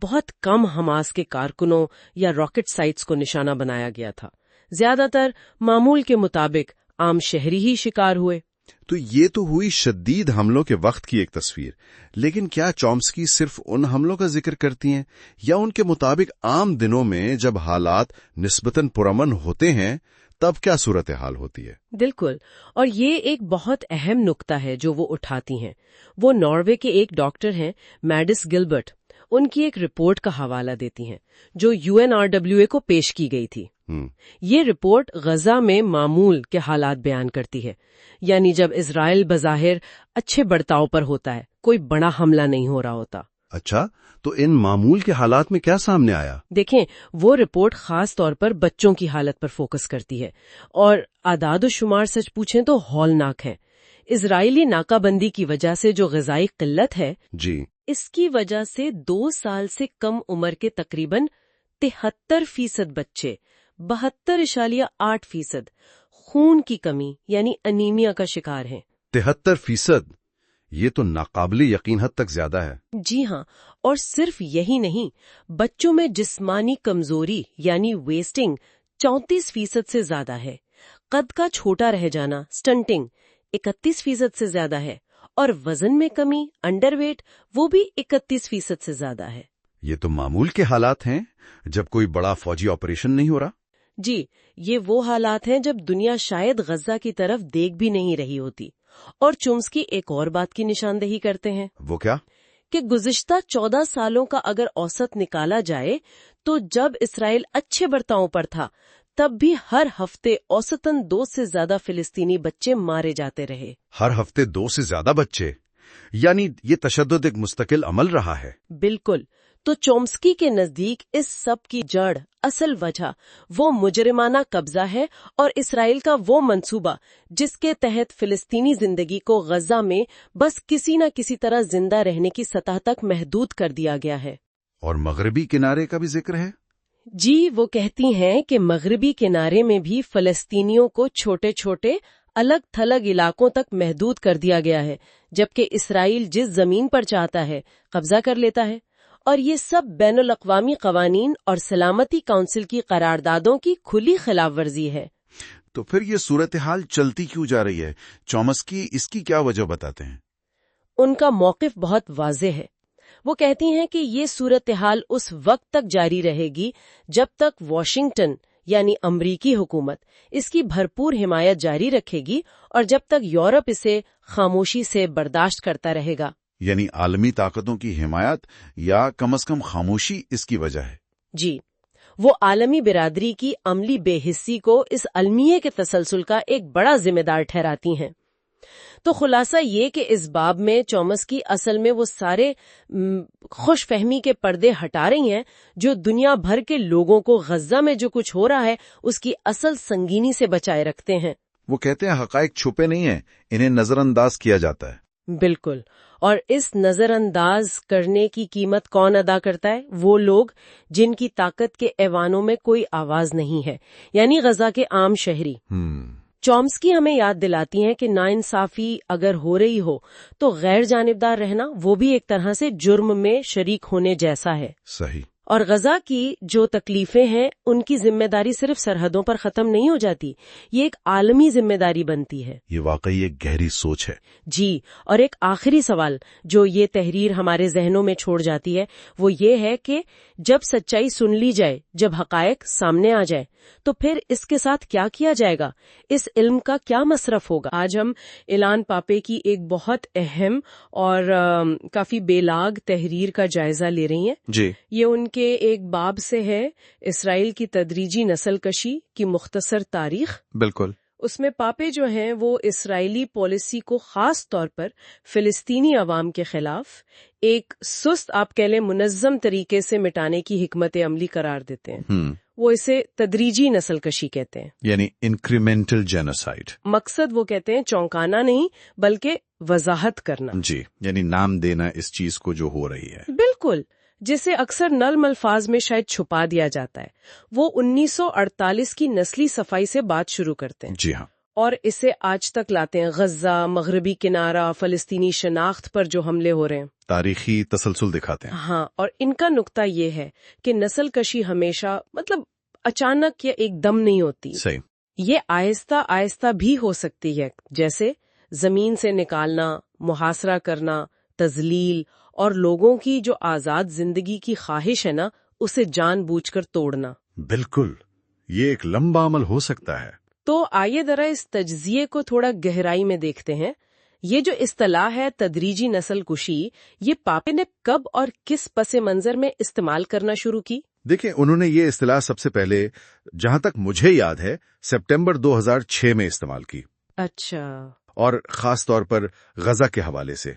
بہت کم حماس کے کارکنوں یا راکٹ سائٹس کو نشانہ بنایا گیا تھا، زیادہ تر معمول کے مطابق عام شہری ہی شکار ہوئے۔ تو یہ تو ہوئی شدید حملوں کے وقت کی ایک تصویر، لیکن کیا چومسکی صرف ان حملوں کا ذکر کرتی ہیں، یا ان کے مطابق عام دنوں میں جب حالات نسبتاً پرامن ہوتے ہیں تب کیا صورتحال ہوتی ہے؟ بالکل، اور یہ ایک بہت اہم نقطہ ہے جو وہ اٹھاتی ہیں۔ وہ ناروے کے ایک ڈاکٹر ہیں، میڈس گلبرٹ، ان کی ایک رپورٹ کا حوالہ دیتی ہیں جو UNRWA کو پیش کی گئی تھی۔ یہ رپورٹ غزہ میں معمول کے حالات بیان کرتی ہے، یعنی جب اسرائیل بظاہر اچھے برتاؤ پر ہوتا ہے، کوئی بڑا حملہ نہیں ہو رہا ہوتا۔ اچھا، تو ان معمول کے حالات میں کیا سامنے آیا؟ دیکھیں، وہ رپورٹ خاص طور پر بچوں کی حالت پر فوکس کرتی ہے، اور اعداد و شمار سچ پوچھیں تو ہولناک ہیں۔ اسرائیلی ناکہ بندی کی وجہ سے جو غذائی قلت ہے، جی، اس کی وجہ سے 2 سال سے کم عمر کے تقریباً 73% بچے، 72.8% خون کی کمی یعنی انیمیا کا شکار ہیں۔ 73%؟ یہ تو ناقابل یقین حد تک زیادہ ہے۔ جی ہاں، اور صرف یہی نہیں، بچوں میں جسمانی کمزوری یعنی ویسٹنگ 34% سے زیادہ ہے، قد کا چھوٹا رہ جانا سٹنٹنگ 31% سے زیادہ ہے، اور وزن میں کمی انڈر ویٹ وہ بھی 31% سے زیادہ ہے۔ یہ تو معمول کے حالات ہیں جب کوئی بڑا فوجی آپریشن نہیں ہو رہا۔ جی، یہ وہ حالات ہیں جب دنیا شاید غزہ کی طرف دیکھ بھی نہیں رہی ہوتی۔ اور چومسکی ایک اور بات کی نشاندہی کرتے ہیں۔ وہ کیا؟ کہ گزشتہ 14 سالوں کا اگر اوسط نکالا جائے تو جب اسرائیل اچھے برتاؤں پر تھا تب بھی ہر ہفتے اوسطاً 2 سے زیادہ فلسطینی بچے مارے جاتے رہے۔ ہر ہفتے 2 سے زیادہ بچے؟ یعنی یہ تشدد ایک مستقل عمل رہا ہے۔ بالکل، تو چومسکی کے نزدیک اس سب کی جڑ، اصل وجہ وہ مجرمانہ قبضہ ہے اور اسرائیل کا وہ منصوبہ جس کے تحت فلسطینی زندگی کو غزہ میں بس کسی نہ کسی طرح زندہ رہنے کی سطح تک محدود کر دیا گیا ہے۔ اور مغربی کنارے کا بھی ذکر ہے؟ جی، وہ کہتی ہیں کہ مغربی کنارے میں بھی فلسطینیوں کو چھوٹے چھوٹے الگ تھلگ علاقوں تک محدود کر دیا گیا ہے، جبکہ اسرائیل جس زمین پر چاہتا ہے قبضہ کر لیتا ہے، اور یہ سب بین الاقوامی قوانین اور سلامتی کونسل کی قراردادوں کی کھلی خلاف ورزی ہے۔ تو پھر یہ صورتحال چلتی کیوں جا رہی ہے؟ چومسکی اس کی کیا وجہ بتاتے ہیں؟ ان کا موقف بہت واضح ہے۔ وہ کہتی ہیں کہ یہ صورتحال اس وقت تک جاری رہے گی جب تک واشنگٹن یعنی امریکی حکومت اس کی بھرپور حمایت جاری رکھے گی اور جب تک یورپ اسے خاموشی سے برداشت کرتا رہے گا۔ یعنی عالمی طاقتوں کی حمایت یا کم از کم خاموشی اس کی وجہ ہے؟ جی، وہ عالمی برادری کی عملی بے حسی کو اس المیے کے تسلسل کا ایک بڑا ذمہ دار ٹھہراتی ہیں۔ تو خلاصہ یہ کہ اس باب میں چومسکی اصل میں وہ سارے خوش فہمی کے پردے ہٹا رہی ہیں جو دنیا بھر کے لوگوں کو غزہ میں جو کچھ ہو رہا ہے اس کی اصل سنگینی سے بچائے رکھتے ہیں۔ وہ کہتے ہیں حقائق چھپے نہیں ہیں، انہیں نظر انداز کیا جاتا ہے۔ بالکل، اور اس نظر انداز کرنے کی قیمت کون ادا کرتا ہے؟ وہ لوگ جن کی طاقت کے ایوانوں میں کوئی آواز نہیں ہے، یعنی غزہ کے عام شہری۔ چومسکی ہمیں یاد دلاتی ہیں کہ ناانصافی اگر ہو رہی ہو تو غیر جانبدار رہنا وہ بھی ایک طرح سے جرم میں شریک ہونے جیسا ہے۔ صحیح۔ اور غزہ کی جو تکلیفیں ہیں ان کی ذمہ داری صرف سرحدوں پر ختم نہیں ہو جاتی، یہ ایک عالمی ذمہ داری بنتی ہے۔ یہ واقعی ایک گہری سوچ ہے۔ جی، اور ایک آخری سوال جو یہ تحریر ہمارے ذہنوں میں چھوڑ جاتی ہے وہ یہ ہے کہ جب سچائی سن لی جائے، جب حقائق سامنے آ جائے تو پھر اس کے ساتھ کیا کیا جائے گا؟ اس علم کا کیا مصرف ہوگا؟ آج ہم ایلان پاپے کی ایک بہت اہم اور کافی بے لاگ تحریر کا جائزہ لے رہی ہیں۔ جی، یہ ان کے ایک باب سے ہے، اسرائیل کی تدریجی نسل کشی کی مختصر تاریخ۔ بالکل۔ اس میں پاپے جو ہیں وہ اسرائیلی پالیسی کو خاص طور پر فلسطینی عوام کے خلاف ایک سست، آپ کہہ لیں منظم طریقے سے مٹانے کی حکمت عملی قرار دیتے ہیں۔ وہ اسے تدریجی نسل کشی کہتے ہیں، یعنی انکریمنٹل جینوسائیڈ۔ مقصد وہ کہتے ہیں چونکانا نہیں بلکہ وضاحت کرنا۔ جی، یعنی نام دینا اس چیز کو جو ہو رہی ہے۔ بالکل، جسے اکثر نرم الفاظ میں شاید چھپا دیا جاتا ہے۔ وہ 1948 کی نسلی صفائی سے بات شروع کرتے ہیں۔ جی ہاں۔ اور اسے آج تک لاتے ہیں، غزہ، مغربی کنارہ، فلسطینی شناخت پر جو حملے ہو رہے ہیں، تاریخی تسلسل دکھاتے ہیں۔ ہاں، اور ان کا نقطہ یہ ہے کہ نسل کشی ہمیشہ اچانک یا ایک دم نہیں ہوتی۔ صحیح۔ یہ آہستہ آہستہ بھی ہو سکتی ہے، جیسے زمین سے نکالنا، محاصرہ کرنا، تذلیل، اور لوگوں کی جو آزاد زندگی کی خواہش ہے نا اسے جان بوجھ کر توڑنا۔ بالکل، یہ ایک لمبا عمل ہو سکتا ہے۔ تو آئیے ذرا اس تجزیے کو تھوڑا گہرائی میں دیکھتے ہیں۔ یہ جو اصطلاح ہے تدریجی نسل کشی، یہ پاپے نے کب اور کس پس منظر میں استعمال کرنا شروع کی؟ دیکھیں، انہوں نے یہ اصطلاح سب سے پہلے، جہاں تک مجھے یاد ہے، سپٹمبر 2006 میں استعمال کی۔ اچھا۔ اور خاص طور پر غزہ کے حوالے سے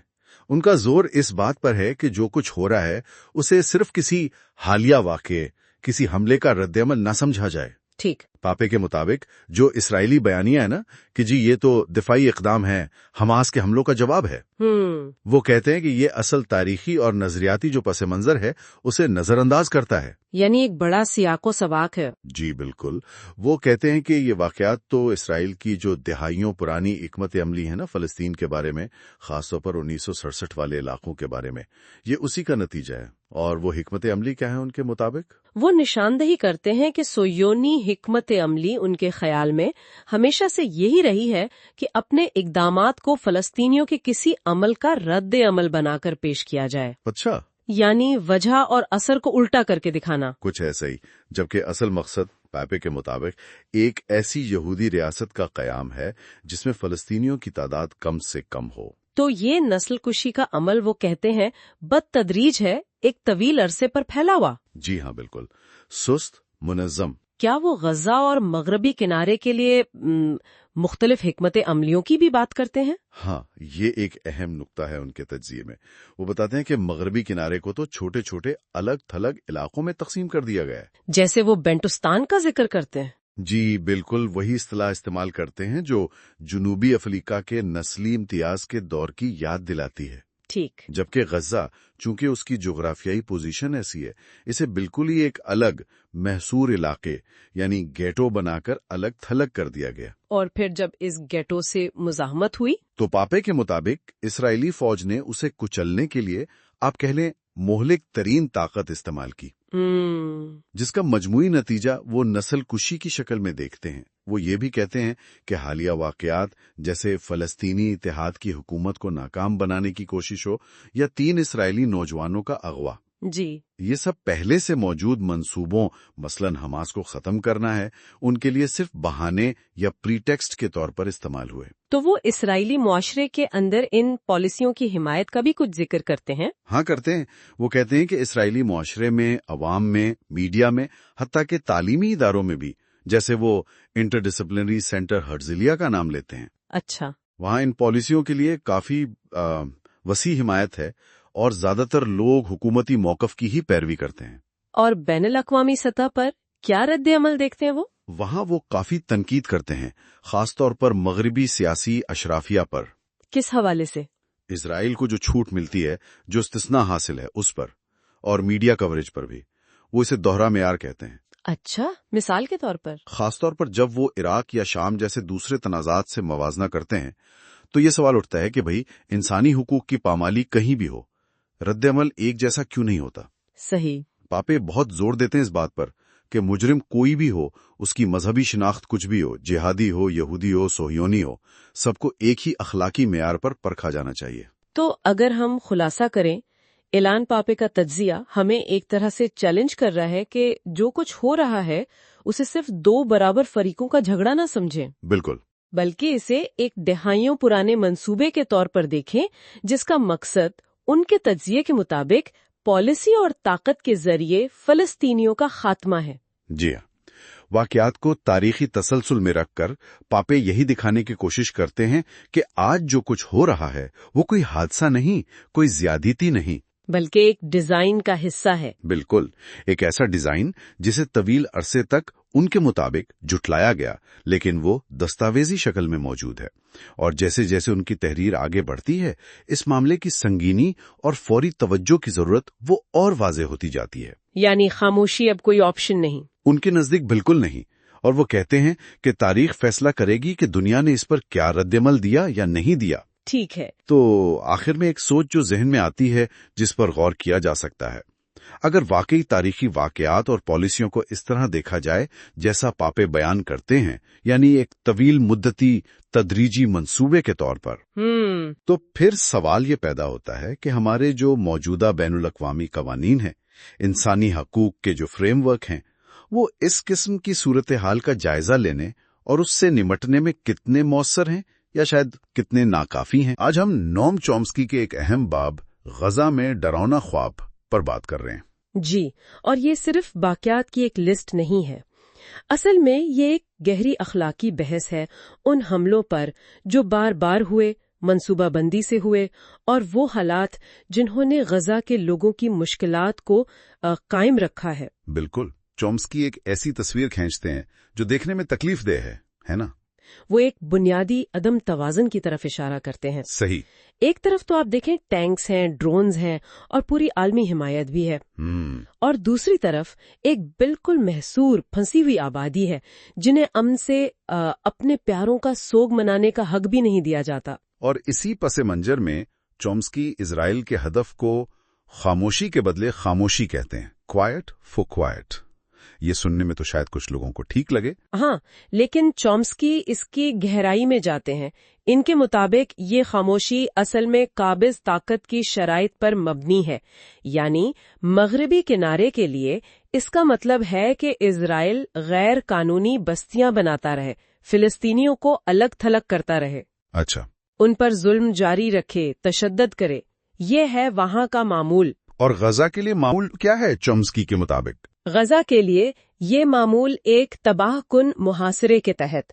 ان کا زور اس بات پر ہے کہ جو کچھ ہو رہا ہے اسے صرف کسی حالیہ واقعے، کسی حملے کا رد عمل نہ سمجھا جائے۔ ٹھیک۔ پاپے کے مطابق جو اسرائیلی بیانیہ ہے نا کہ جی یہ تو دفاعی اقدام ہے، حماس کے حملوں کا جواب ہے، وہ کہتے ہیں کہ یہ اصل تاریخی اور نظریاتی جو پس منظر ہے اسے نظر انداز کرتا ہے۔ یعنی ایک بڑا سیاق و سباق ہے۔ جی بالکل۔ وہ کہتے ہیں کہ یہ واقعات تو اسرائیل کی جو دہائیوں پرانی حکمت عملی ہے نا فلسطین کے بارے میں، خاص طور پر 1967 والے علاقوں کے بارے میں، یہ اسی کا نتیجہ ہے۔ اور وہ حکمت عملی کیا ہے ان کے مطابق؟ وہ نشاندہی کرتے ہیں کہ سویونی حکمت عملی ان کے خیال میں ہمیشہ سے یہی رہی ہے کہ اپنے اقدامات کو فلسطینیوں کے کسی عمل کا رد عمل بنا کر پیش کیا جائے۔ اچھا۔ یعنی وجہ اور اثر کو الٹا کر کے دکھانا۔ کچھ ایسا ہی، جبکہ اصل مقصد پاپے کے مطابق ایک ایسی یہودی ریاست کا قیام ہے جس میں فلسطینیوں کی تعداد کم سے کم ہو۔ تو یہ نسل کشی کا عمل وہ کہتے ہیں بد تدریج ہے، ایک طویل عرصے پر پھیلا ہوا۔ جی ہاں بالکل، سست، منظم۔ کیا وہ غزہ اور مغربی کنارے کے لیے مختلف حکمت عملیوں کی بھی بات کرتے ہیں؟ ہاں، یہ ایک اہم نقطہ ہے ان کے تجزیے میں۔ وہ بتاتے ہیں کہ مغربی کنارے کو تو چھوٹے چھوٹے الگ تھلگ علاقوں میں تقسیم کر دیا گیا ہے۔ جیسے وہ بینٹوستان کا ذکر کرتے ہیں۔ جی بالکل وہی اصطلاح استعمال کرتے ہیں جو جنوبی افریقہ کے نسلی امتیاز کے دور کی یاد دلاتی ہے۔ ٹھیک۔ جبکہ غزہ چونکہ اس کی جغرافیائی پوزیشن ایسی ہے، اسے بالکل ہی ایک الگ محصور علاقے یعنی گیٹو بنا کر الگ تھلگ کر دیا گیا۔ اور پھر جب اس گیٹو سے مزاحمت ہوئی تو پاپے کے مطابق اسرائیلی فوج نے اسے کچلنے کے لیے آپ کہہ لیں مہلک ترین طاقت استعمال کی، جس کا مجموعی نتیجہ وہ نسل کشی کی شکل میں دیکھتے ہیں۔ وہ یہ بھی کہتے ہیں کہ حالیہ واقعات جیسے فلسطینی اتحاد کی حکومت کو ناکام بنانے کی کوشش ہو یا 3 اسرائیلی نوجوانوں کا اغوا، جی یہ سب پہلے سے موجود منصوبوں مثلاً حماس کو ختم کرنا ہے ان کے لیے صرف بہانے یا پری ٹیکسٹ کے طور پر استعمال ہوئے۔ تو وہ اسرائیلی معاشرے کے اندر ان پالیسیوں کی حمایت کا بھی کچھ ذکر کرتے ہیں؟ ہاں کرتے ہیں۔ وہ کہتے ہیں کہ اسرائیلی معاشرے میں، عوام میں، میڈیا میں، حتیٰ کہ تعلیمی اداروں میں بھی، جیسے وہ انٹر ڈسپلنری سینٹر ہرزلیہ کا نام لیتے ہیں، اچھا، وہاں ان پالیسیوں کے لیے کافی وسیع حمایت ہے اور زیادہ تر لوگ حکومتی موقف کی ہی پیروی کرتے ہیں۔ اور بین الاقوامی سطح پر کیا رد عمل دیکھتے ہیں وہ؟ وہاں وہ کافی تنقید کرتے ہیں، خاص طور پر مغربی سیاسی اشرافیہ پر۔ کس حوالے سے؟ اسرائیل کو جو چھوٹ ملتی ہے، جو استثناء حاصل ہے اس پر، اور میڈیا کوریج پر بھی۔ وہ اسے دوہرا معیار کہتے ہیں۔ اچھا، مثال کے طور پر؟ خاص طور پر جب وہ عراق یا شام جیسے دوسرے تنازعات سے موازنہ کرتے ہیں تو یہ سوال اٹھتا ہے کہ بھئی انسانی حقوق کی پامالی کہیں بھی ہو، رد عمل ایک جیسا کیوں نہیں ہوتا؟ صحیح۔ پاپے بہت زور دیتے ہیں اس بات پر کہ مجرم کوئی بھی ہو، اس کی مذہبی شناخت کچھ بھی ہو، جہادی ہو، یہودی ہو، صہیونی ہو، سب کو ایک ہی اخلاقی معیار پر پرکھا جانا چاہیے۔ تو اگر ہم خلاصہ کریں، اعلان پاپے کا تجزیہ ہمیں ایک طرح سے چیلنج کر رہا ہے کہ جو کچھ ہو رہا ہے اسے صرف 2 برابر فریقوں کا جھگڑا نہ سمجھیں، بالکل، بلکہ اسے ایک دہائیوں پرانے منصوبے کے طور پر دیکھیں جس کا مقصد ان کے تجزیے کے مطابق پالیسی اور طاقت کے ذریعے فلسطینیوں کا خاتمہ ہے۔ جی ہاں، واقعات کو تاریخی تسلسل میں رکھ کر پاپے یہی دکھانے کی کوشش کرتے ہیں کہ آج جو کچھ ہو رہا ہے وہ کوئی حادثہ نہیں، کوئی زیادتی نہیں، بلکہ ایک ڈیزائن کا حصہ ہے۔ بالکل، ایک ایسا ڈیزائن جسے طویل عرصے تک ان کے مطابق جھٹلایا گیا، لیکن وہ دستاویزی شکل میں موجود ہے، اور جیسے جیسے ان کی تحریر آگے بڑھتی ہے اس معاملے کی سنگینی اور فوری توجہ کی ضرورت وہ اور واضح ہوتی جاتی ہے۔ یعنی خاموشی اب کوئی آپشن نہیں۔ ان کے نزدیک بالکل نہیں، اور وہ کہتے ہیں کہ تاریخ فیصلہ کرے گی کہ دنیا نے اس پر کیا رد عمل دیا یا نہیں دیا۔ ٹھیک ہے۔ تو آخر میں ایک سوچ جو ذہن میں آتی ہے جس پر غور کیا جا سکتا ہے، اگر واقعی تاریخی واقعات اور پالیسیوں کو اس طرح دیکھا جائے جیسا پاپے بیان کرتے ہیں، یعنی ایک طویل مدتی تدریجی منصوبے کے طور پر، تو پھر سوال یہ پیدا ہوتا ہے کہ ہمارے جو موجودہ بین الاقوامی قوانین ہیں، انسانی حقوق کے جو فریم ورک ہیں، وہ اس قسم کی صورتحال کا جائزہ لینے اور اس سے نمٹنے میں کتنے مؤثر ہیں یا شاید کتنے ناکافی ہیں۔ آج ہم نوم چومسکی کے ایک اہم باب غزہ میں ڈراؤنا خواب پر بات کر رہے ہیں۔ جی، اور یہ صرف واقعات کی ایک لسٹ نہیں ہے، اصل میں یہ ایک گہری اخلاقی بحث ہے ان حملوں پر جو بار بار ہوئے، منصوبہ بندی سے ہوئے، اور وہ حالات جنہوں نے غزہ کے لوگوں کی مشکلات کو قائم رکھا ہے۔ بالکل، چومسکی ایک ایسی تصویر کھینچتے ہیں جو دیکھنے میں تکلیف دہ ہے نا؟ وہ ایک بنیادی عدم توازن کی طرف اشارہ کرتے ہیں۔ صحیح۔ ایک طرف تو آپ دیکھیں ٹینکس ہیں، ڈرونز ہیں اور پوری عالمی حمایت بھی ہے، اور دوسری طرف ایک بالکل محصور پھنسی ہوئی آبادی ہے جنہیں امن سے اپنے پیاروں کا سوگ منانے کا حق بھی نہیں دیا جاتا۔ اور اسی پس منظر میں چومسکی اسرائیل کے ہدف کو خاموشی کے بدلے خاموشی کہتے ہیں، کوائٹ فور کوائٹ۔ یہ سننے میں تو شاید کچھ لوگوں کو ٹھیک لگے، ہاں، لیکن چومسکی اس کی گہرائی میں جاتے ہیں۔ ان کے مطابق یہ خاموشی اصل میں قابض طاقت کی شرائط پر مبنی ہے، یعنی مغربی کنارے کے لیے اس کا مطلب ہے کہ اسرائیل غیر قانونی بستیاں بناتا رہے، فلسطینیوں کو الگ تھلگ کرتا رہے، اچھا، ان پر ظلم جاری رکھے، تشدد کرے۔ یہ ہے وہاں کا معمول۔ اور غزہ کے لیے معمول کیا ہے چومسکی کے مطابق؟ غزہ کے لیے یہ معمول ایک تباہ کن محاصرے کے تحت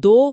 2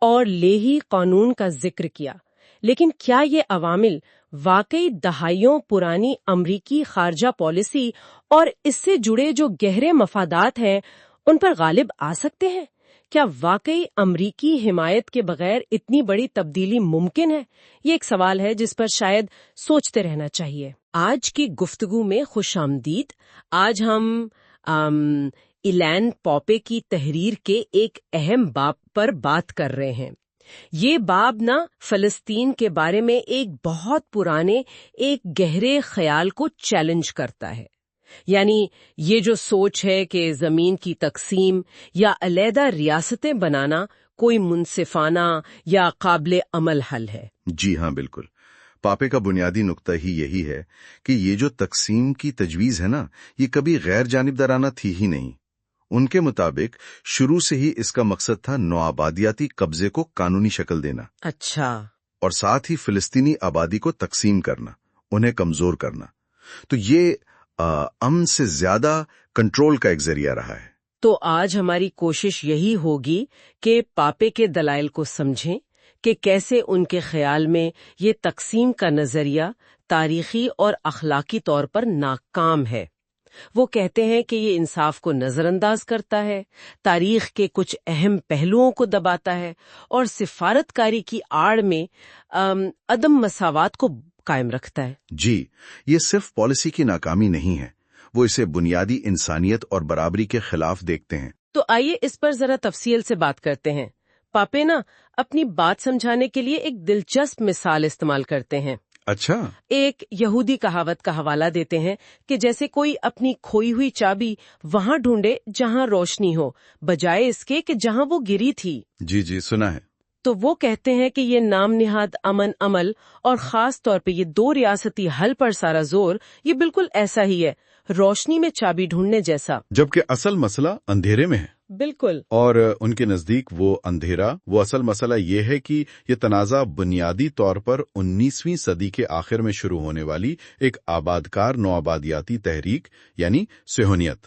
اور لیہی قانون کا ذکر کیا، لیکن کیا یہ عوامل واقعی دہائیوں پرانی امریکی خارجہ پالیسی اور اس سے جڑے جو گہرے مفادات ہیں ان پر غالب آ سکتے ہیں؟ کیا واقعی امریکی حمایت کے بغیر اتنی بڑی تبدیلی ممکن ہے؟ یہ ایک سوال ہے جس پر شاید سوچتے رہنا چاہیے۔ آج کی گفتگو میں خوش آمدید۔ آج ہم ایلان پاپے کی تحریر کے ایک اہم باب پر بات کر رہے ہیں۔ یہ باب فلسطین کے بارے میں ایک بہت پرانے ایک گہرے خیال کو چیلنج کرتا ہے، یعنی یہ جو سوچ ہے کہ زمین کی تقسیم یا علیحدہ ریاستیں بنانا کوئی منصفانہ یا قابل عمل حل ہے۔ جی ہاں، بالکل۔ پاپے کا بنیادی نقطہ ہی یہی ہے کہ یہ جو تقسیم کی تجویز ہے یہ کبھی غیر جانبدارانہ تھی ہی نہیں۔ ان کے مطابق شروع سے ہی اس کا مقصد تھا نوآبادیاتی قبضے کو قانونی شکل دینا، اچھا، اور ساتھ ہی فلسطینی آبادی کو تقسیم کرنا، انہیں کمزور کرنا۔ تو یہ امن سے زیادہ کنٹرول کا ایک ذریعہ رہا ہے۔ تو آج ہماری کوشش یہی ہوگی کہ پاپے کے دلائل کو سمجھیں کہ کیسے ان کے خیال میں یہ تقسیم کا نظریہ تاریخی اور اخلاقی طور پر ناکام ہے۔ وہ کہتے ہیں کہ یہ انصاف کو نظر انداز کرتا ہے، تاریخ کے کچھ اہم پہلوؤں کو دباتا ہے اور سفارتکاری کی آڑ میں عدم مساوات کو قائم رکھتا ہے۔ جی، یہ صرف پالیسی کی ناکامی نہیں ہے، وہ اسے بنیادی انسانیت اور برابری کے خلاف دیکھتے ہیں۔ تو آئیے اس پر ذرا تفصیل سے بات کرتے ہیں۔ پاپے اپنی بات سمجھانے کے لیے ایک دلچسپ مثال استعمال کرتے ہیں۔ اچھا، ایک یہودی کہاوت کا حوالہ دیتے ہیں کہ جیسے کوئی اپنی کھوئی ہوئی چابی وہاں ڈھونڈے جہاں روشنی ہو، بجائے اس کے کہ جہاں وہ گری تھی۔ جی سنا ہے۔ تو وہ کہتے ہیں کہ یہ نام نہاد امن عمل اور خاص طور پہ یہ دو ریاستی حل پر سارا زور، یہ بالکل ایسا ہی ہے، روشنی میں چابی ڈھونڈنے جیسا، جبکہ اصل مسئلہ اندھیرے میں ہے۔ بالکل۔ اور ان کے نزدیک وہ اندھیرا، وہ اصل مسئلہ یہ ہے کہ یہ تنازع بنیادی طور پر 19ویں صدی کے آخر میں شروع ہونے والی ایک آبادکار نوآبادیاتی تحریک یعنی صہیونیت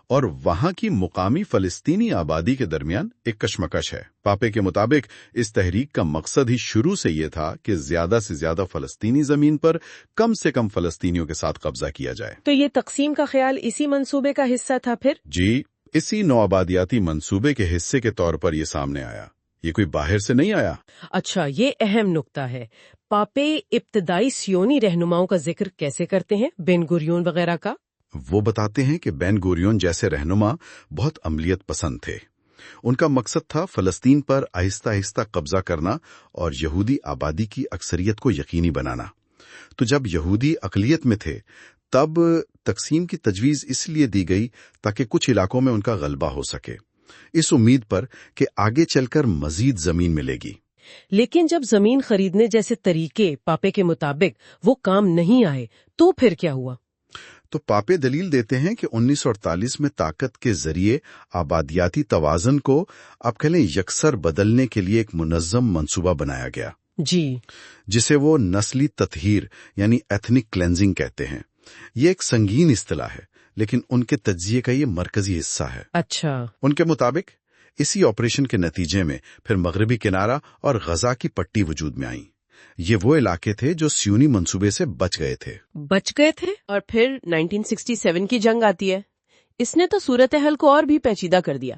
اور وہاں کی مقامی فلسطینی آبادی کے درمیان ایک کشمکش ہے۔ پاپے کے مطابق اس تحریک کا مقصد ہی شروع سے یہ تھا کہ زیادہ سے زیادہ فلسطینی زمین پر کم سے کم فلسطینیوں کے ساتھ قبضہ کیا جائے۔ تو یہ تقسیم کا خیال اسی منصوبے کا حصہ تھا پھر؟ جی، اسی نوآبادیاتی منصوبے کے حصے کے طور پر یہ سامنے آیا، یہ کوئی باہر سے نہیں آیا۔ اچھا، یہ اہم نقطہ ہے۔ پاپے ابتدائی سیونی رہنماؤں کا ذکر کیسے کرتے ہیں، بن گوریون وغیرہ کا؟ وہ بتاتے ہیں کہ بن گوریون جیسے رہنما بہت عملیت پسند تھے۔ ان کا مقصد تھا فلسطین پر آہستہ آہستہ قبضہ کرنا اور یہودی آبادی کی اکثریت کو یقینی بنانا۔ تو جب یہودی اقلیت میں تھے تب تقسیم کی تجویز اس لیے دی گئی تاکہ کچھ علاقوں میں ان کا غلبہ ہو سکے، اس امید پر کہ آگے چل کر مزید زمین ملے گی۔ لیکن جب زمین خریدنے جیسے طریقے پاپے کے مطابق وہ کام نہیں آئے تو پھر کیا ہوا؟ تو پاپے دلیل دیتے ہیں کہ 1948 میں طاقت کے ذریعے آبادیاتی توازن کو آپ کہہ لیں یکسر بدلنے کے لیے ایک منظم منصوبہ بنایا گیا، جی، جسے وہ نسلی تطہیر یعنی ایتھنک کلینزنگ کہتے ہیں۔ یہ ایک سنگین اصطلاح ہے، لیکن ان کے تجزیے کا یہ مرکزی حصہ ہے۔ اچھا، ان کے مطابق اسی آپریشن کے نتیجے میں پھر مغربی کنارہ اور غزہ کی پٹی وجود میں آئیں۔ یہ وہ علاقے تھے جو سیونی منصوبے سے بچ گئے تھے۔ اور پھر 1967 کی جنگ آتی ہے۔ اس نے تو صورتحال کو اور بھی پیچیدہ کر دیا۔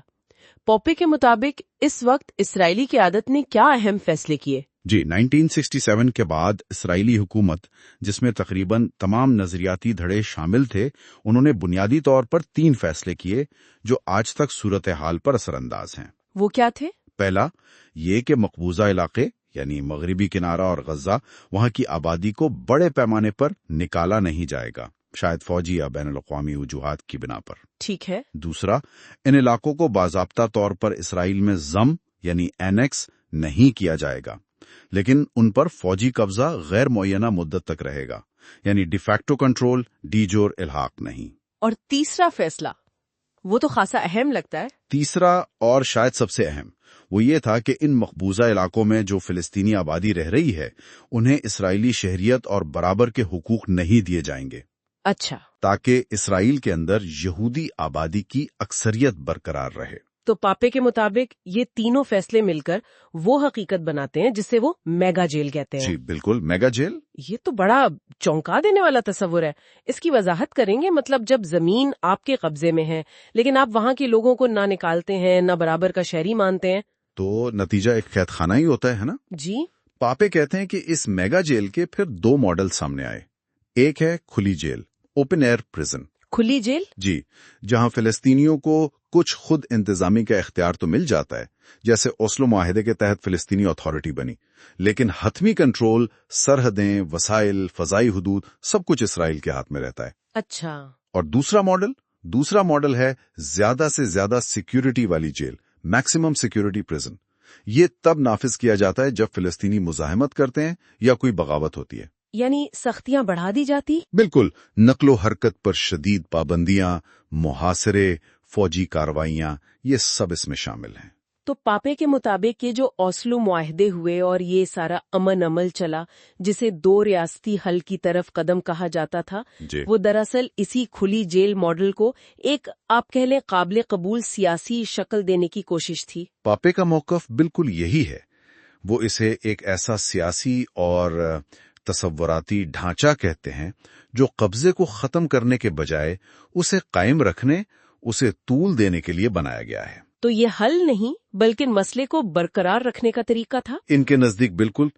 پاپے کے مطابق اس وقت اسرائیلی قیادت نے کیا اہم فیصلے کیے؟ جی، 1967 کے بعد اسرائیلی حکومت، جس میں تقریباً تمام نظریاتی دھڑے شامل تھے، انہوں نے بنیادی طور پر 3 فیصلے کیے جو آج تک صورتحال پر اثر انداز ہیں۔ وہ کیا تھے؟ پہلا یہ کہ مقبوضہ علاقے یعنی مغربی کنارہ اور غزہ، وہاں کی آبادی کو بڑے پیمانے پر نکالا نہیں جائے گا، شاید فوجی یا بین الاقوامی وجوہات کی بنا پر۔ ٹھیک ہے۔ دوسرا، ان علاقوں کو باضابطہ طور پر اسرائیل میں ضم یعنی اینیکس نہیں کیا جائے گا، لیکن ان پر فوجی قبضہ غیر معینہ مدت تک رہے گا، یعنی ڈی فیکٹو کنٹرول، ڈی جور الحاق نہیں۔ اور تیسرا فیصلہ، وہ تو خاصا اہم لگتا ہے۔ تیسرا اور شاید سب سے اہم وہ یہ تھا کہ ان مقبوضہ علاقوں میں جو فلسطینی آبادی رہ رہی ہے انہیں اسرائیلی شہریت اور برابر کے حقوق نہیں دیے جائیں گے۔ اچھا، تاکہ اسرائیل کے اندر یہودی آبادی کی اکثریت برقرار رہے۔ تو پاپے کے مطابق یہ تینوں فیصلے مل کر وہ حقیقت بناتے ہیں جسے وہ میگا جیل کہتے ہیں۔ جی بالکل، میگا جیل۔ یہ تو بڑا چونکا دینے والا تصور ہے، اس کی وضاحت کریں گے؟ مطلب جب زمین آپ کے قبضے میں ہے لیکن آپ وہاں کے لوگوں کو نہ نکالتے ہیں نہ برابر کا شہری مانتے ہیں تو نتیجہ ایک قید خانہ ہی ہوتا ہے نا؟ جی پاپے کہتے ہیں کہ اس میگا جیل کے پھر دو ماڈل سامنے آئے۔ ایک ہے کھلی جیل، اوپن ایئر پرزن۔ کھلی جیل؟ جی، جہاں فلسطینیوں کو کچھ خود انتظامی کا اختیار تو مل جاتا ہے، جیسے اوسلو معاہدے کے تحت فلسطینی اتھارٹی بنی، لیکن حتمی کنٹرول، سرحدیں، وسائل، فضائی حدود سب کچھ اسرائیل کے ہاتھ میں رہتا ہے۔ اچھا۔ اور دوسرا ماڈل ہے زیادہ سے زیادہ سیکیورٹی والی جیل، میکسیمم سیکیورٹی پرزن۔ یہ تب نافذ کیا جاتا ہے جب فلسطینی مزاحمت کرتے ہیں یا کوئی بغاوت ہوتی ہے۔ یعنی سختیاں بڑھا دی جاتی؟ بالکل، نقل و حرکت پر شدید پابندیاں، محاصرے، فوجی کارروائیاں، یہ سب اس میں شامل ہیں۔ تو پاپے کے مطابق یہ جو اوسلو معاہدے ہوئے اور یہ سارا امن عمل چلا جسے دو ریاستی حل کی طرف قدم کہا جاتا تھا، جی وہ دراصل اسی کھلی جیل ماڈل کو ایک آپ کہہ لیں قابل قبول سیاسی شکل دینے کی کوشش تھی۔ پاپے کا موقف بالکل یہی ہے، وہ اسے ایک ایسا سیاسی اور تصوراتی ڈھانچہ کہتے ہیں جو قبضے کو ختم کرنے کے بجائے اسے قائم رکھنے، اسے طول دینے کے لیے بنایا گیا ہے۔ تو یہ حل نہیں بلکہ مسئلے کو برقرار رکھنے کا طریقہ تھا؟ ان کے نزدیک بالکل،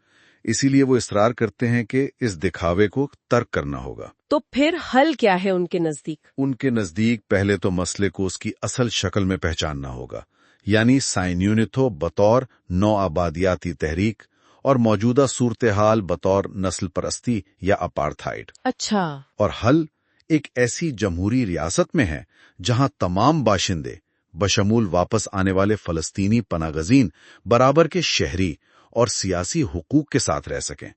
اسی لیے وہ اصرار کرتے ہیں کہ اس دکھاوے کو ترک کرنا ہوگا۔ تو پھر حل کیا ہے ان کے نزدیک؟ ان کے نزدیک پہلے تو مسئلے کو اس کی اصل شکل میں پہچاننا ہوگا، یعنی سائنیونتھو بطور نو آبادیاتی تحریک اور موجودہ صورتحال بطور نسل پرستی یا اپارتھائڈ۔ اچھا۔ اور حل ایک ایسی جمہوری ریاست میں ہے جہاں تمام باشندے بشمول واپس آنے والے فلسطینی پناہ گزین برابر کے شہری اور سیاسی حقوق کے ساتھ رہ سکیں،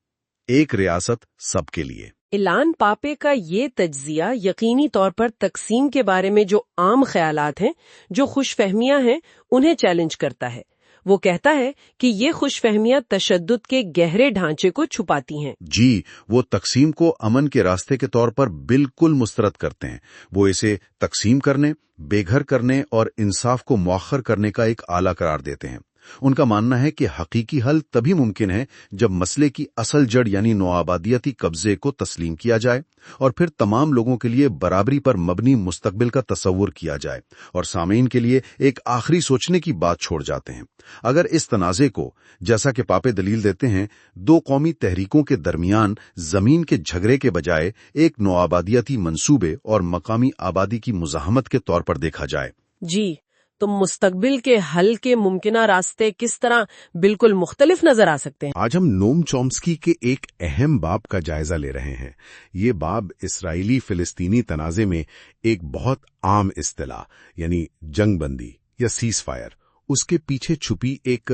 ایک ریاست سب کے لیے۔ اعلان پاپے کا یہ تجزیہ یقینی طور پر تقسیم کے بارے میں جو عام خیالات ہیں، جو خوش فہمیاں ہیں، انہیں چیلنج کرتا ہے۔ وہ کہتا ہے کہ یہ خوش فہمیاں تشدد کے گہرے ڈھانچے کو چھپاتی ہیں۔ جی، وہ تقسیم کو امن کے راستے کے طور پر بالکل مسترد کرتے ہیں۔ وہ اسے تقسیم کرنے، بے گھر کرنے اور انصاف کو مؤخر کرنے کا ایک آلہ قرار دیتے ہیں۔ ان کا ماننا ہے کہ حقیقی حل تبھی ممکن ہے جب مسئلے کی اصل جڑ یعنی نوآبادیاتی قبضے کو تسلیم کیا جائے اور پھر تمام لوگوں کے لیے برابری پر مبنی مستقبل کا تصور کیا جائے، اور سامعین کے لیے ایک آخری سوچنے کی بات چھوڑ جاتے ہیں۔ اگر اس تنازع کو، جیسا کہ پاپے دلیل دیتے ہیں، دو قومی تحریکوں کے درمیان زمین کے جھگڑے کے بجائے ایک نوآبادیاتی منصوبے اور مقامی آبادی کی مزاحمت کے طور پر دیکھا جائے۔ جی، تو مستقبل کے حل کے ممکنہ راستے کس طرح بالکل مختلف نظر آ سکتے ہیں؟ آج ہم نوم چومسکی کے ایک اہم باب کا جائزہ لے رہے ہیں۔ یہ باب اسرائیلی فلسطینی تنازع میں ایک بہت عام اصطلاح یعنی جنگ بندی یا سیز فائر، اس کے پیچھے چھپی ایک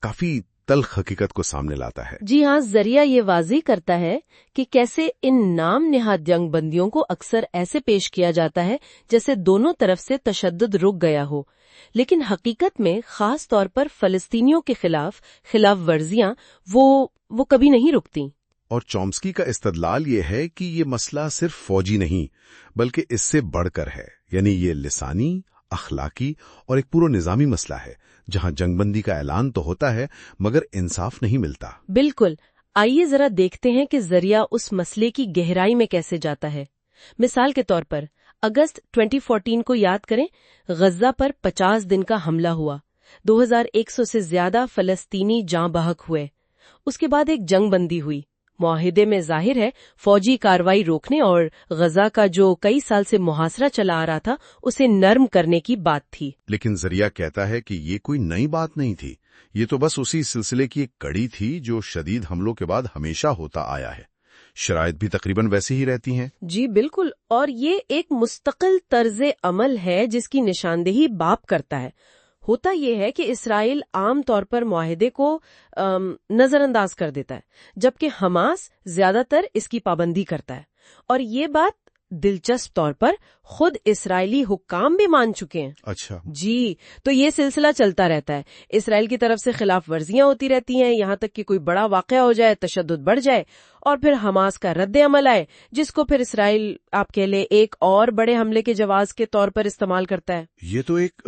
کافی تلخ حقیقت کو سامنے لاتا ہے۔ جی ہاں، ذریعہ یہ واضح کرتا ہے کہ کیسے ان نام نہاد جنگ بندیوں کو اکثر ایسے پیش کیا جاتا ہے جیسے دونوں طرف سے تشدد رک گیا ہو، لیکن حقیقت میں خاص طور پر فلسطینیوں کے خلاف ورزیاں وہ کبھی نہیں رکتی۔ اور چومسکی کا استدلال یہ ہے کہ یہ مسئلہ صرف فوجی نہیں بلکہ اس سے بڑھ کر ہے، یعنی یہ لسانی، اخلاقی اور ایک پورا نظامی مسئلہ ہے جہاں جنگ بندی کا اعلان تو ہوتا ہے مگر انصاف نہیں ملتا۔ بالکل۔ آئیے ذرا دیکھتے ہیں کہ ذریعہ اس مسئلے کی گہرائی میں کیسے جاتا ہے۔ مثال کے طور پر اگست 2014 کو یاد کریں، غزہ پر 50 دن کا حملہ ہوا، 2100 سے زیادہ فلسطینی جاں بحق ہوئے۔ اس کے بعد ایک جنگ بندی ہوئی۔ معاہدے میں ظاہر ہے فوجی کارروائی روکنے اور غزہ کا جو کئی سال سے محاصرہ چلا آ رہا تھا اسے نرم کرنے کی بات تھی۔ لیکن ذریعہ کہتا ہے کہ یہ کوئی نئی بات نہیں تھی، یہ تو بس اسی سلسلے کی ایک کڑی تھی جو شدید حملوں کے بعد ہمیشہ ہوتا آیا ہے۔ شرائط بھی تقریباً ویسی ہی رہتی ہیں۔ جی بالکل، اور یہ ایک مستقل طرز عمل ہے جس کی نشاندہی باپ کرتا ہے۔ ہوتا یہ ہے کہ اسرائیل عام طور پر معاہدے کو نظر انداز کر دیتا ہے جبکہ حماس زیادہ تر اس کی پابندی کرتا ہے، اور یہ بات دلچسپ طور پر خود اسرائیلی حکام بھی مان چکے ہیں۔ اچھا جی، تو یہ سلسلہ چلتا رہتا ہے، اسرائیل کی طرف سے خلاف ورزیاں ہوتی رہتی ہیں یہاں تک کہ کوئی بڑا واقعہ ہو جائے، تشدد بڑھ جائے، اور پھر حماس کا رد عمل آئے جس کو پھر اسرائیل آپ کہہ لیں ایک اور بڑے حملے کے جواز کے طور پر استعمال کرتا ہے۔ یہ تو ایک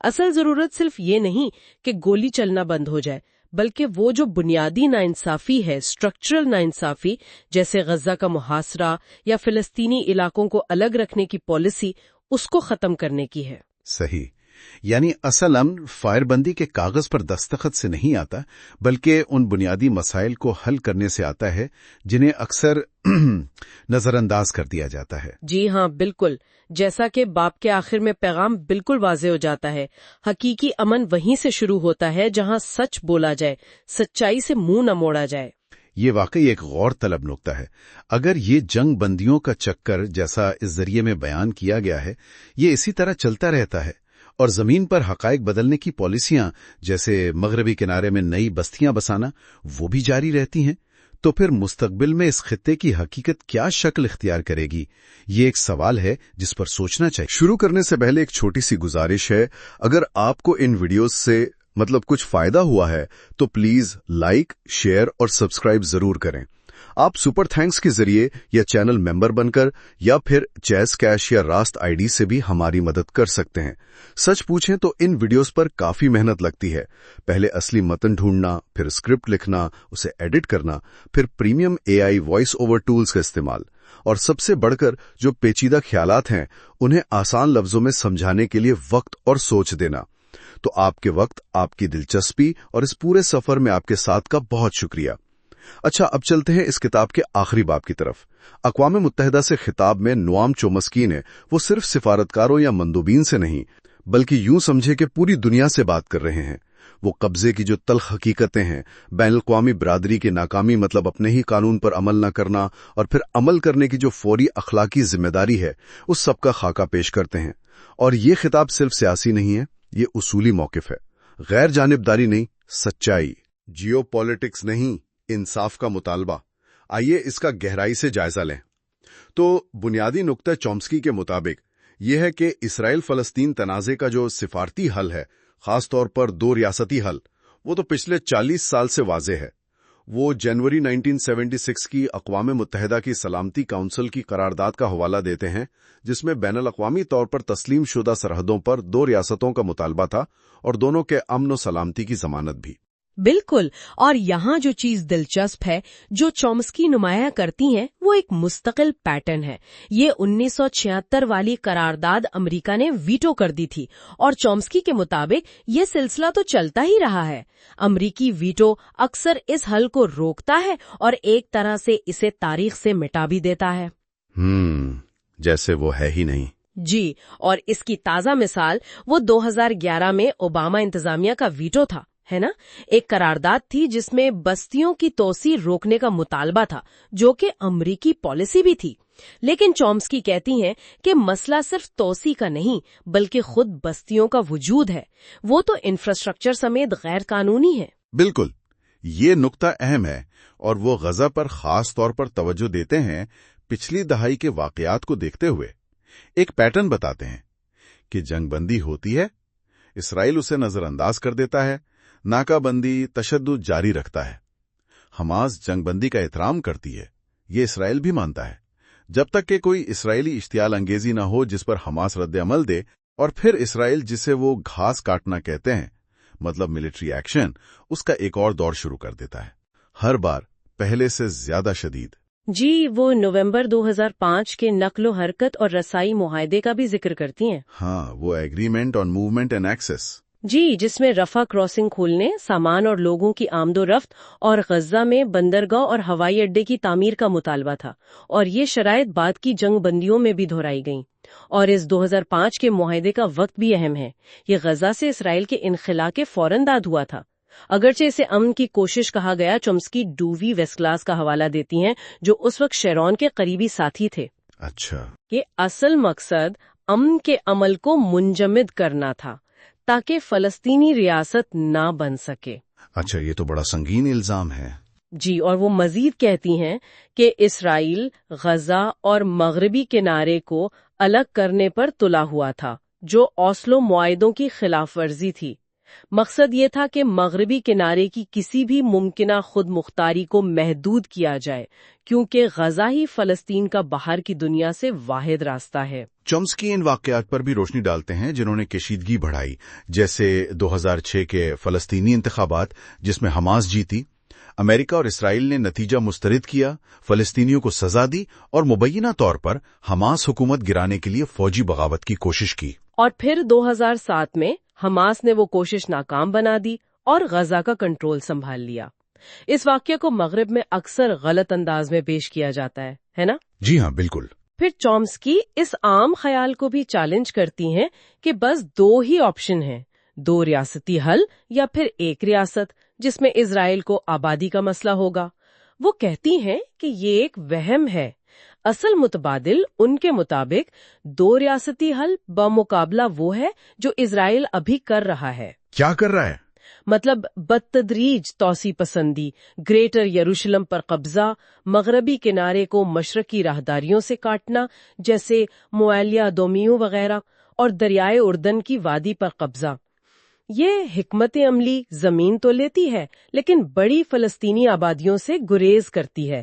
اصل ضرورت صرف یہ نہیں کہ گولی چلنا بند ہو جائے، بلکہ وہ جو بنیادی ناانصافی ہے، اسٹرکچرل ناانصافی، جیسے غزہ کا محاصرہ یا فلسطینی علاقوں کو الگ رکھنے کی پالیسی، اس کو ختم کرنے کی ہے۔ صحیح، یعنی اصل امن فائر بندی کے کاغذ پر دستخط سے نہیں آتا، بلکہ ان بنیادی مسائل کو حل کرنے سے آتا ہے جنہیں اکثر نظر انداز کر دیا جاتا ہے۔ جی ہاں، بالکل، جیسا کہ باب کے آخر میں پیغام بالکل واضح ہو جاتا ہے، حقیقی امن وہیں سے شروع ہوتا ہے جہاں سچ بولا جائے، سچائی سے منہ نہ موڑا جائے۔ یہ واقعی ایک غور طلب نکتہ ہے۔ اگر یہ جنگ بندیوں کا چکر جیسا اس ذریعے میں بیان کیا گیا ہے، یہ اسی طرح چلتا رہتا ہے اور زمین پر حقائق بدلنے کی پالیسیاں جیسے مغربی کنارے میں نئی بستیاں بسانا وہ بھی جاری رہتی ہیں، تو پھر مستقبل میں اس خطے کی حقیقت کیا شکل اختیار کرے گی؟ یہ ایک سوال ہے جس پر سوچنا چاہیے۔ شروع کرنے سے پہلے ایک چھوٹی سی گزارش ہے، اگر آپ کو ان ویڈیوز سے کچھ فائدہ ہوا ہے تو پلیز لائک، شیئر اور سبسکرائب ضرور کریں۔ آپ سپر تھینکس کے ذریعے یا چینل ممبر بن کر یا پھر جیز کیش یا راست آئی ڈی سے بھی ہماری مدد کر سکتے ہیں۔ سچ پوچھیں تو ان ویڈیوز پر کافی محنت لگتی ہے، پہلے اصلی متن ڈھونڈنا، پھر اسکرپٹ لکھنا، اسے ایڈٹ کرنا، پھر پریمیم اے آئی وائس اوور ٹولز کا استعمال، اور سب سے بڑھ کر جو پیچیدہ خیالات ہیں انہیں آسان لفظوں میں سمجھانے کے لیے وقت اور سوچ دینا۔ تو آپ کے وقت، آپ کی دلچسپی اور اس پورے سفر میں آپ کے ساتھ کا بہت شکریہ۔ اچھا، اب چلتے ہیں اس کتاب کے آخری باب کی طرف۔ اقوام متحدہ سے خطاب میں نوام چومسکی نے وہ صرف سفارتکاروں یا مندوبین سے نہیں بلکہ یوں سمجھے کہ پوری دنیا سے بات کر رہے ہیں۔ وہ قبضے کی جو تلخ حقیقتیں ہیں، بین الاقوامی برادری کی ناکامی مطلب اپنے ہی قانون پر عمل نہ کرنا، اور پھر عمل کرنے کی جو فوری اخلاقی ذمہ داری ہے، اس سب کا خاکہ پیش کرتے ہیں۔ اور یہ خطاب صرف سیاسی نہیں ہے، یہ اصولی موقف ہے، غیر جانبداری نہیں، سچائی، جیو پالیٹکس نہیں، انصاف کا مطالبہ۔ آئیے اس کا گہرائی سے جائزہ لیں۔ تو بنیادی نقطہ چومسکی کے مطابق یہ ہے کہ اسرائیل فلسطین تنازع کا جو سفارتی حل ہے، خاص طور پر دو ریاستی حل، وہ تو پچھلے 40 سال سے واضح ہے۔ وہ جنوری 1976 کی اقوام متحدہ کی سلامتی کونسل کی قرارداد کا حوالہ دیتے ہیں، جس میں بین الاقوامی طور پر تسلیم شدہ سرحدوں پر دو ریاستوں کا مطالبہ تھا اور دونوں کے امن و سلامتی کی ضمانت بھی۔ بالکل، اور یہاں جو چیز دلچسپ ہے جو چومسکی نمایاں کرتی ہیں وہ ایک مستقل پیٹرن ہے۔ یہ 1976 والی قرارداد امریکہ نے ویٹو کر دی تھی اور چومسکی کے مطابق یہ سلسلہ تو چلتا ہی رہا ہے۔ امریکی ویٹو اکثر اس حل کو روکتا ہے اور ایک طرح سے اسے تاریخ سے مٹا بھی دیتا ہے۔ جیسے وہ ہے ہی نہیں۔ جی، اور اس کی تازہ مثال وہ 2011 میں اوباما انتظامیہ کا ویٹو تھا، ہے نا؟ ایک قرارداد تھی جس میں بستیوں کی توسیع روکنے کا مطالبہ تھا، جو کہ امریکی پالیسی بھی تھی۔ لیکن چومسکی کہتی ہیں کہ مسئلہ صرف توسیع کا نہیں بلکہ خود بستیوں کا وجود ہے، وہ تو انفراسٹرکچر سمیت غیر قانونی ہے۔ بالکل، یہ نقطہ اہم ہے، اور وہ غزہ پر خاص طور پر توجہ دیتے ہیں پچھلی دہائی کے واقعات کو دیکھتے ہوئے۔ ایک پیٹرن بتاتے ہیں کہ جنگ بندی ہوتی ہے، اسرائیل اسے نظر انداز کر دیتا ہے، ناکہ بندی، تشدد جاری رکھتا ہے۔ حماس جنگ بندی کا احترام کرتی ہے، یہ اسرائیل بھی مانتا ہے، جب تک کہ کوئی اسرائیلی اشتعال انگیزی نہ ہو جس پر حماس رد عمل دے، اور پھر اسرائیل جسے وہ گھاس کاٹنا کہتے ہیں، مطلب ملٹری ایکشن، اس کا ایک اور دور شروع کر دیتا ہے، ہر بار پہلے سے زیادہ شدید۔ جی، وہ نومبر 2005 کے نقل و حرکت اور رسائی معاہدے کا بھی ذکر کرتی ہیں۔ ہاں، وہ agreement on movement and access. جی، جس میں رفح کراسنگ کھولنے، سامان اور لوگوں کی آمد و رفت اور غزہ میں بندرگاہ اور ہوائی اڈے کی تعمیر کا مطالبہ تھا، اور یہ شرائط بعد کی جنگ بندیوں میں بھی دہرائی گئیں۔ اور اس 2005 کے معاہدے کا وقت بھی اہم ہے، یہ غزہ سے اسرائیل کے انخلا کے فوراً بعد ہوا تھا۔ اگرچہ اسے امن کی کوشش کہا گیا، چومسکی ڈووی ویسکلاس کا حوالہ دیتی ہیں جو اس وقت شیرون کے قریبی ساتھی تھے۔ اچھا، کہ اصل مقصد امن کے عمل کو منجمد کرنا تھا تاکہ فلسطینی ریاست نہ بن سکے۔ اچھا، یہ تو بڑا سنگین الزام ہے۔ جی، اور وہ مزید کہتی ہیں کہ اسرائیل غزہ اور مغربی کنارے کو الگ کرنے پر تلا ہوا تھا، جو اوسلو معاہدوں کی خلاف ورزی تھی۔ مقصد یہ تھا کہ مغربی کنارے کی کسی بھی ممکنہ خود مختاری کو محدود کیا جائے، کیونکہ غزہ ہی فلسطین کا باہر کی دنیا سے واحد راستہ ہے۔ چومسکی ان واقعات پر بھی روشنی ڈالتے ہیں جنہوں نے کشیدگی بڑھائی، جیسے 2006 کے فلسطینی انتخابات جس میں حماس جیتی۔ امریکہ اور اسرائیل نے نتیجہ مسترد کیا، فلسطینیوں کو سزا دی اور مبینہ طور پر حماس حکومت گرانے کے لیے فوجی بغاوت کی کوشش کی۔ اور پھر 2007 میں حماس نے وہ کوشش ناکام بنا دی اور غزہ کا کنٹرول سنبھال لیا۔ اس واقعے کو مغرب میں اکثر غلط انداز میں پیش کیا جاتا ہے نا؟ جی ہاں، بالکل۔ پھر چومسکی اس عام خیال کو بھی چیلنج کرتی ہیں کہ بس دو ہی آپشن ہیں، دو ریاستی حل یا پھر ایک ریاست جس میں اسرائیل کو آبادی کا مسئلہ ہوگا۔ وہ کہتی ہیں کہ یہ ایک وہم ہے۔ اصل متبادل ان کے مطابق دو ریاستی حل بمقابلہ وہ ہے جو اسرائیل ابھی کر رہا ہے۔ کیا کر رہا ہے؟ مطلب بتدریج توسیع پسندی، گریٹر یروشلم پر قبضہ، مغربی کنارے کو مشرقی راہداریوں سے کاٹنا جیسے موالیا دومیو وغیرہ، اور دریائے اردن کی وادی پر قبضہ۔ یہ حکمت عملی زمین تو لیتی ہے لیکن بڑی فلسطینی آبادیوں سے گریز کرتی ہے۔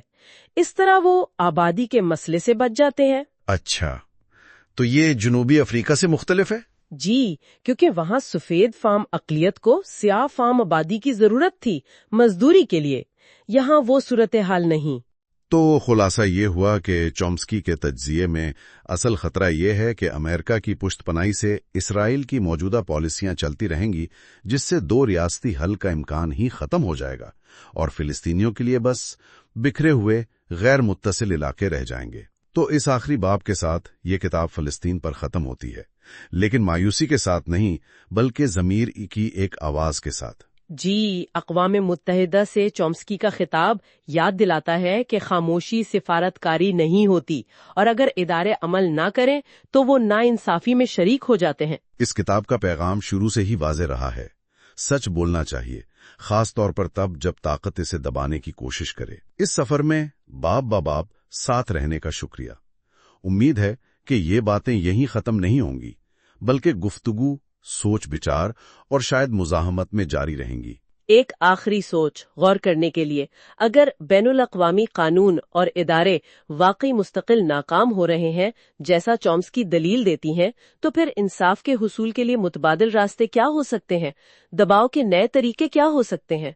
اس طرح وہ آبادی کے مسئلے سے بچ جاتے ہیں۔ اچھا، تو یہ جنوبی افریقہ سے مختلف ہے؟ جی، کیونکہ وہاں سفید فام اقلیت کو سیاہ فام آبادی کی ضرورت تھی مزدوری کے لیے، یہاں وہ صورتحال نہیں۔ تو خلاصہ یہ ہوا کہ چومسکی کے تجزیے میں اصل خطرہ یہ ہے کہ امریکہ کی پشت پناہی سے اسرائیل کی موجودہ پالیسیاں چلتی رہیں گی، جس سے دو ریاستی حل کا امکان ہی ختم ہو جائے گا اور فلسطینیوں کے لیے بس بکھرے ہوئے غیر متصل علاقے رہ جائیں گے۔ تو اس آخری باب کے ساتھ یہ کتاب فلسطین پر ختم ہوتی ہے، لیکن مایوسی کے ساتھ نہیں بلکہ ضمیر کی ایک آواز کے ساتھ۔ جی، اقوام متحدہ سے چومسکی کا خطاب یاد دلاتا ہے کہ خاموشی سفارتکاری نہیں ہوتی، اور اگر ادارے عمل نہ کریں تو وہ ناانصافی میں شریک ہو جاتے ہیں۔ اس کتاب کا پیغام شروع سے ہی واضح رہا ہے، سچ بولنا چاہیے، خاص طور پر تب جب طاقت اسے دبانے کی کوشش کرے۔ اس سفر میں باب باب ساتھ رہنے کا شکریہ۔ امید ہے کہ یہ باتیں یہیں ختم نہیں ہوں گی، بلکہ گفتگو، سوچ بچار اور شاید مزاحمت میں جاری رہیں گی۔ ایک آخری سوچ غور کرنے کے لیے، اگر بین الاقوامی قانون اور ادارے واقعی مستقل ناکام ہو رہے ہیں جیسا چومسکی دلیل دیتی ہیں، تو پھر انصاف کے حصول کے لیے متبادل راستے کیا ہو سکتے ہیں؟ دباؤ کے نئے طریقے کیا ہو سکتے ہیں؟